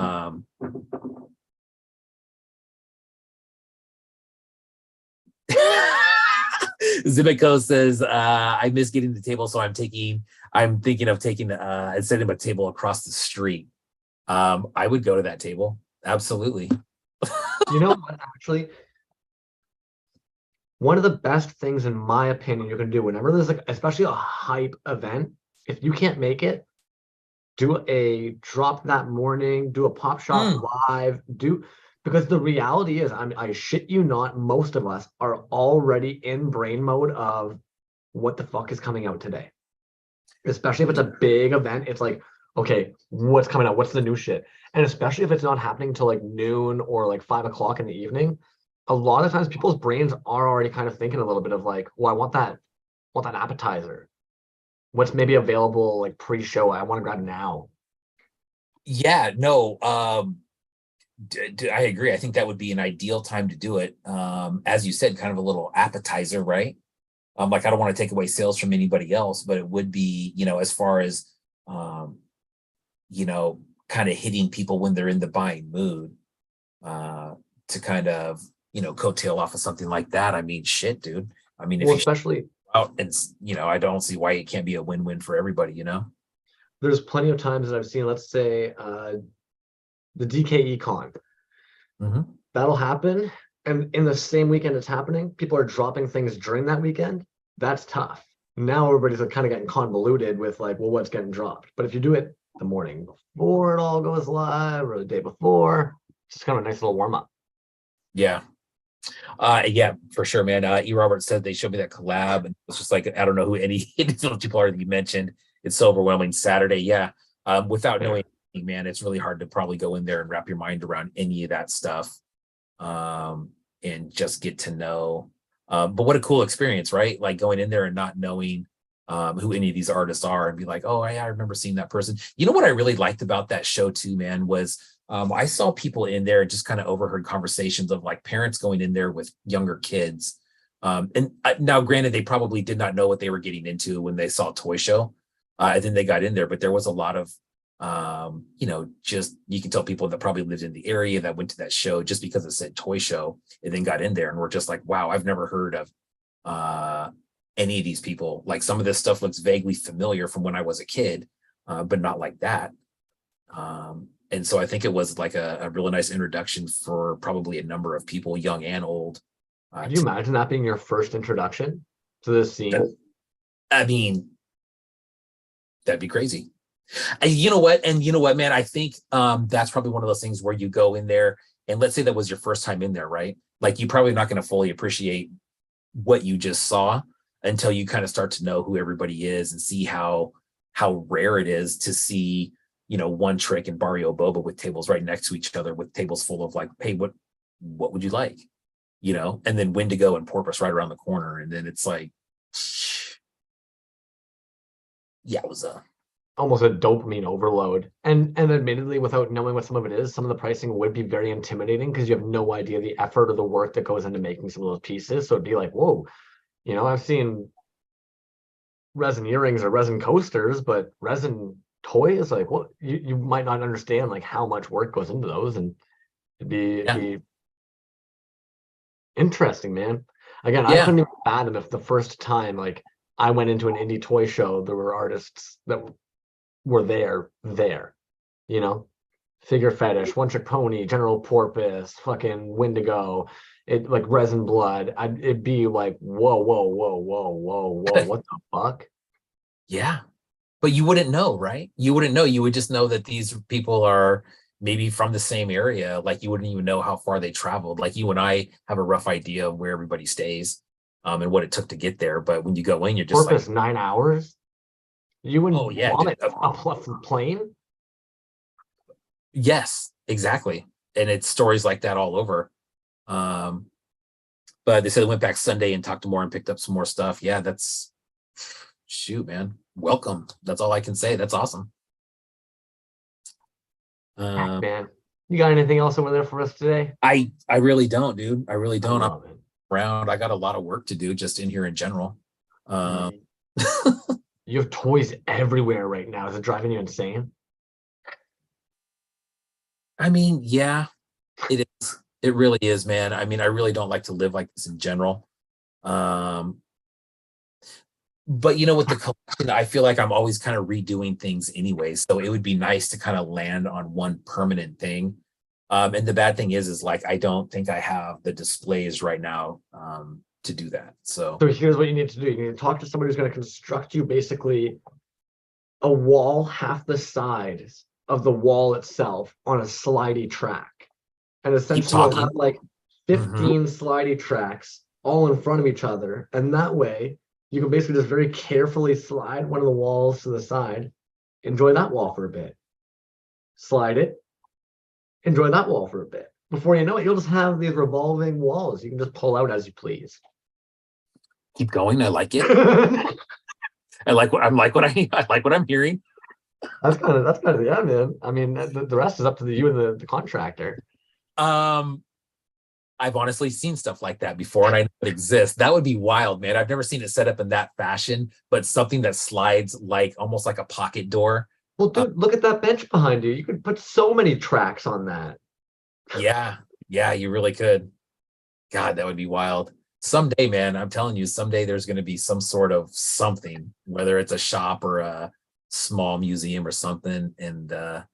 Zimico says, I miss getting the table, so I'm thinking of taking and setting a table across the street. I would go to that table. Absolutely. You know what, actually, one of the best things, in my opinion, you can do whenever there's like, especially a hype event, if you can't make it, do a drop that morning, do a pop shop Mm, live, because the reality is, I shit you not, most of us are already in brain mode of what the fuck is coming out today. Especially if it's a big event, it's like, okay, what's coming out? What's the new shit? And especially if it's not happening till like noon or like 5 o'clock in the evening, a lot of times people's brains are already kind of thinking a little bit of like, well, I want that appetizer. What's maybe available like pre-show? I want to grab now. yeah, no, I agree. I think that would be an ideal time to do it. As you said, kind of a little appetizer, right? Like I don't want to take away sales from anybody else, but it would be, as far as, um, kind of hitting people when they're in the buying mood, to kind of, coattail off of something like that. I mean, shit, dude. I mean, if Well, you especially out and, I don't see why it can't be a win-win for everybody. there's plenty of times that I've seen, let's say, the DKE con. Hmm. That'll happen. And in the same weekend it's happening, people are dropping things during that weekend. That's tough. Now everybody's like kind of getting convoluted with like, well, what's getting dropped? But if you do it the morning before it all goes live or the day before, it's just kind of a nice little warm up. Yeah. Yeah, for sure, man. E. Robert said they showed me that collab, and it's just like I don't know who any of these little people are that you mentioned. It's so overwhelming. Saturday, yeah. Without knowing, man, it's really hard to probably go in there and wrap your mind around any of that stuff, and just get to know. But what a cool experience, right? Like going in there and not knowing who any of these artists are, and be like, oh, yeah, I remember seeing that person. You know what I really liked about that show too, man, was I saw people in there, just kind of overheard conversations of like parents going in there with younger kids. And now, granted, they probably did not know what they were getting into when they saw Toy Show, and then they got in there. But there was a lot of, just you can tell people that probably lived in the area that went to that show just because it said Toy Show, and then got in there and were just like, wow, I've never heard of any of these people. Like some of this stuff looks vaguely familiar from when I was a kid, but not like that. And so I think it was like a really nice introduction for probably a number of people, young and old. Could you imagine that being your first introduction to this scene? I mean, that'd be crazy. And you know what? And you know what, man? I think that's probably one of those things where you go in there, and let's say that was your first time in there, right? Like you're probably not going to fully appreciate what you just saw until you kind of start to know who everybody is and see how rare it is to see, One Trick and Barrio Boba with tables right next to each other, with tables full of like, hey, what would you like? And then Wendigo and Porpoise right around the corner. And then it's like, yeah, it was Almost a dopamine overload. And admittedly, without knowing what some of it is, some of the pricing would be very intimidating because you have no idea the effort or the work that goes into making some of those pieces. So it'd be like, whoa, I've seen resin earrings or resin coasters, but resin toys, like what you might not understand like how much work goes into those. And it'd yeah, be interesting, man. Again, I yeah, couldn't even fathom if the first time like I went into an indie toy show, there were artists that were there, you know, Figure Fetish, One Trick Pony, General Porpoise, fucking Wendigo, it like Resin Blood. It'd be like, whoa, whoa, whoa, whoa, whoa, whoa, what the fuck? yeah. But you wouldn't know, right? You wouldn't know. You would just know that these people are maybe from the same area. Like you wouldn't even know how far they traveled. Like you and I have a rough idea of where everybody stays, and what it took to get there. But when you go in, you're just like, Porpoise 9 hours? You oh wouldn't yeah, vomit dude. a plane? Yes, exactly. And it's stories like that all over. Um, but they said they went back Sunday and talked to more and picked up some more stuff. Yeah, that's shoot, man. Welcome. That's all I can say. That's awesome. Heck, Um, man. You got anything else over there for us today? I really don't, dude. I really I don't. I'm love it. around. I got a lot of work to do just in here in general. Um, Mm. You have toys everywhere right now. Is it driving you insane? I mean, yeah, it is. It really is, man. I mean, I really don't like to live like this in general. Um, but with the collection, I feel like I'm always kind of redoing things anyway. So it would be nice to kind of land on one permanent thing. And the bad thing is like I don't think I have the displays right now to do that. So So here's what you need to do. You need to talk to somebody who's going to construct you basically a wall half the size of the wall itself on a slidey track. And keep essentially you'll have talking. like Mhm. 15 slidey tracks all in front of each other. And that way you can basically just very carefully slide one of the walls to the side, enjoy that wall for a bit, slide it, enjoy that wall for a bit. Before you know it, you'll just have these revolving walls you can just pull out as you please. Keep going. I like it. That's I like what I like what I'm hearing. kind of yeah, man. I mean, the rest is up to you and the contractor. Um, I've honestly seen stuff like that before, and I know it exists. That would be wild, man. I've never seen it set up in that fashion, but something that slides like almost like a pocket door. Well, Uh, dude, look at that bench behind you. You could put so many tracks on that. yeah, yeah, you really could. God, that would be wild. Someday, man, I'm telling you, someday there's going to be some sort of something, whether it's a shop or a small museum or something, and that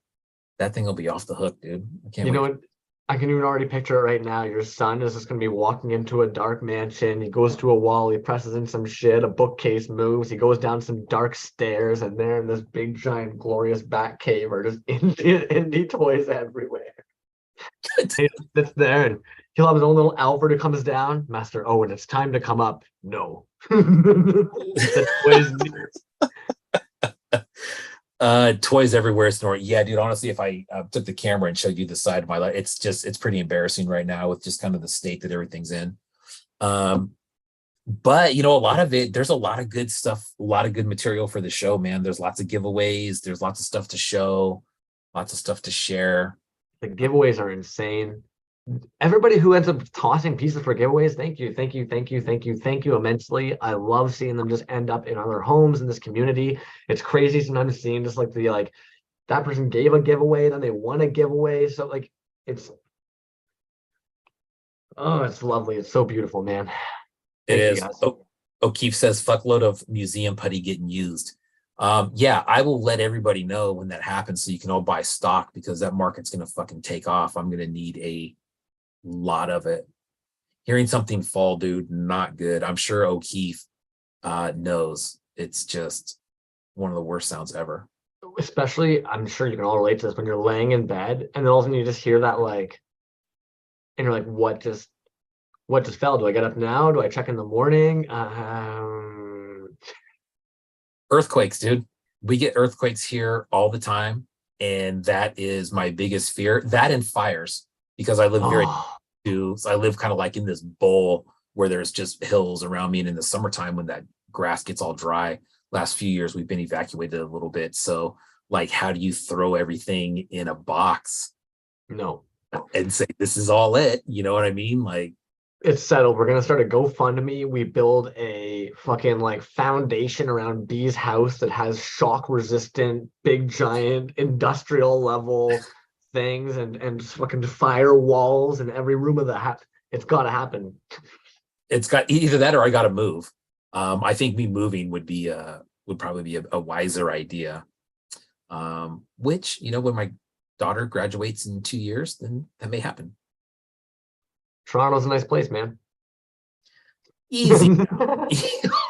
thing will be off the hook, dude. I can't You know wait. what? I can even already picture it right now. Your son is just going to be walking into a dark mansion. He goes to a wall, he presses in some shit, a bookcase moves, he goes down some dark stairs, and there in this big, giant, glorious bat cave are just indie toys everywhere. He just sits there and he'll have his own little Alfred who comes down. Master Owen, it's time to come up. No. The toys. Toys everywhere, snort. Yeah, dude. Honestly, if I took the camera and showed you the side of my life, it's pretty embarrassing right now with just kind of the state that everything's in. Um, but a lot of it, there's a lot of good stuff, a lot of good material for the show, man. There's lots of giveaways, there's lots of stuff to show, lots of stuff to share. The giveaways are insane. Everybody who ends up tossing pieces for giveaways, thank you, thank you, thank you, thank you, thank you immensely. I love seeing them just end up in other homes in this community. It's crazy sometimes seeing just like that person gave a giveaway, then they won a giveaway. So like it's it's lovely. It's so beautiful, man. It Thank you is. guys. Oh, O'Keefe says fuckload of museum putty getting used. Yeah, I will let everybody know when that happens so you can all buy stock because that market's gonna fucking take off. I'm gonna need a lot of it. Hearing something fall, dude, not good. I'm sure O'Keefe knows. It's just one of the worst sounds ever. Especially, I'm sure you can all relate to this when you're laying in bed and then all of a sudden you just hear that like, and you're like, what just fell? Do I get up now? Do I check in the morning? Earthquakes, dude. We get earthquakes here all the time, and that is my biggest fear. That and fires, because I live very Oh, so I live kind of like in this bowl where there's just hills around me, and in the summertime when that grass gets all dry, last few years we've been evacuated a little bit. So like, how do you throw everything in a box no. and say this is all it? You know what I mean? Like, It's settled. We're gonna start a GoFundMe. We build a fucking like foundation around Dee's house that has shock resistant, big giant industrial level things and just fucking fire walls in every room of the house. It's gotta happen. it's got either that or I got to move. I think me moving would probably be a wiser idea. Which when my daughter graduates in 2 years, then that may happen. Toronto's a nice place, man. Easy.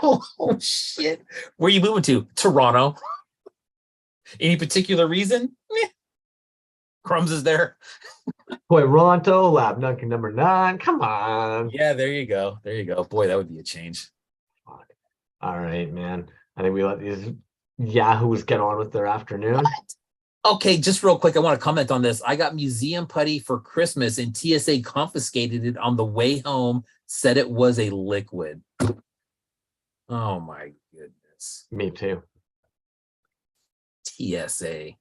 Oh shit! Where are you moving to? Toronto. Any particular reason? Crumbs is there. Toronto, Lab Duncan number 9. Come on. Yeah, there you go. There you go. Boy, that would be a change. Fuck. All right, man. I think we let these yahoos get on with their afternoon. Okay, just real quick, I want to comment on this. I got museum putty for Christmas and TSA confiscated it on the way home, said it was a liquid. Oh my goodness. Me too. TSA.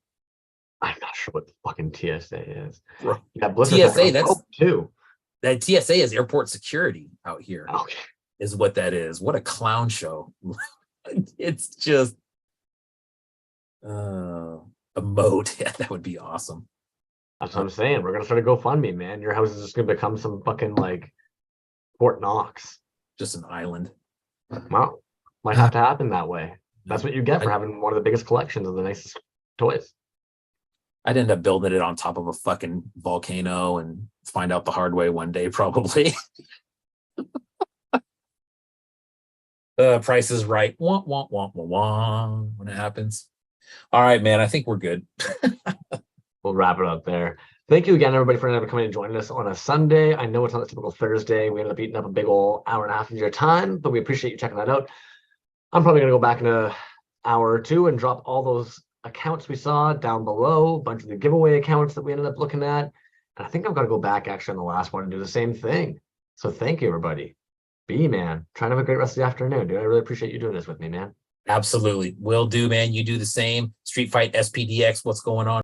I'm not sure what the fucking TSA is. Bro, Yeah, Blizzard TSA, has that's rope too. that TSA is airport security out here, Okay. is what that is. What a clown show. It's just a moat. Yeah, that would be awesome. That's what I'm saying. We're gonna start a GoFundMe, man. Your house is just gonna become some fucking like Fort Knox. Just an island. Well, might have to happen that way. That's what you get for I- having one of the biggest collections of the nicest toys. I'd end up building it on top of a fucking volcano and find out the hard way one day, probably. Price is right. Wah, wah, wah, wah, wah, when it happens. All right, man. I think we're good. We'll wrap it up there. Thank you again, everybody, for coming and joining us on a Sunday. I know it's not a typical Thursday. We ended up eating up a big old hour and a half of your time, but we appreciate you checking that out. I'm probably gonna go back in an hour or two and drop all those accounts we saw down below, a bunch of the giveaway accounts that we ended up looking at. And I think I'm gonna go back actually on the last one and do the same thing. So thank you, everybody. B, man. Try to have a great rest of the afternoon, dude. I really appreciate you doing this with me, man. Absolutely. Will do, man. You do the same. Street Fight SPDX. What's going on?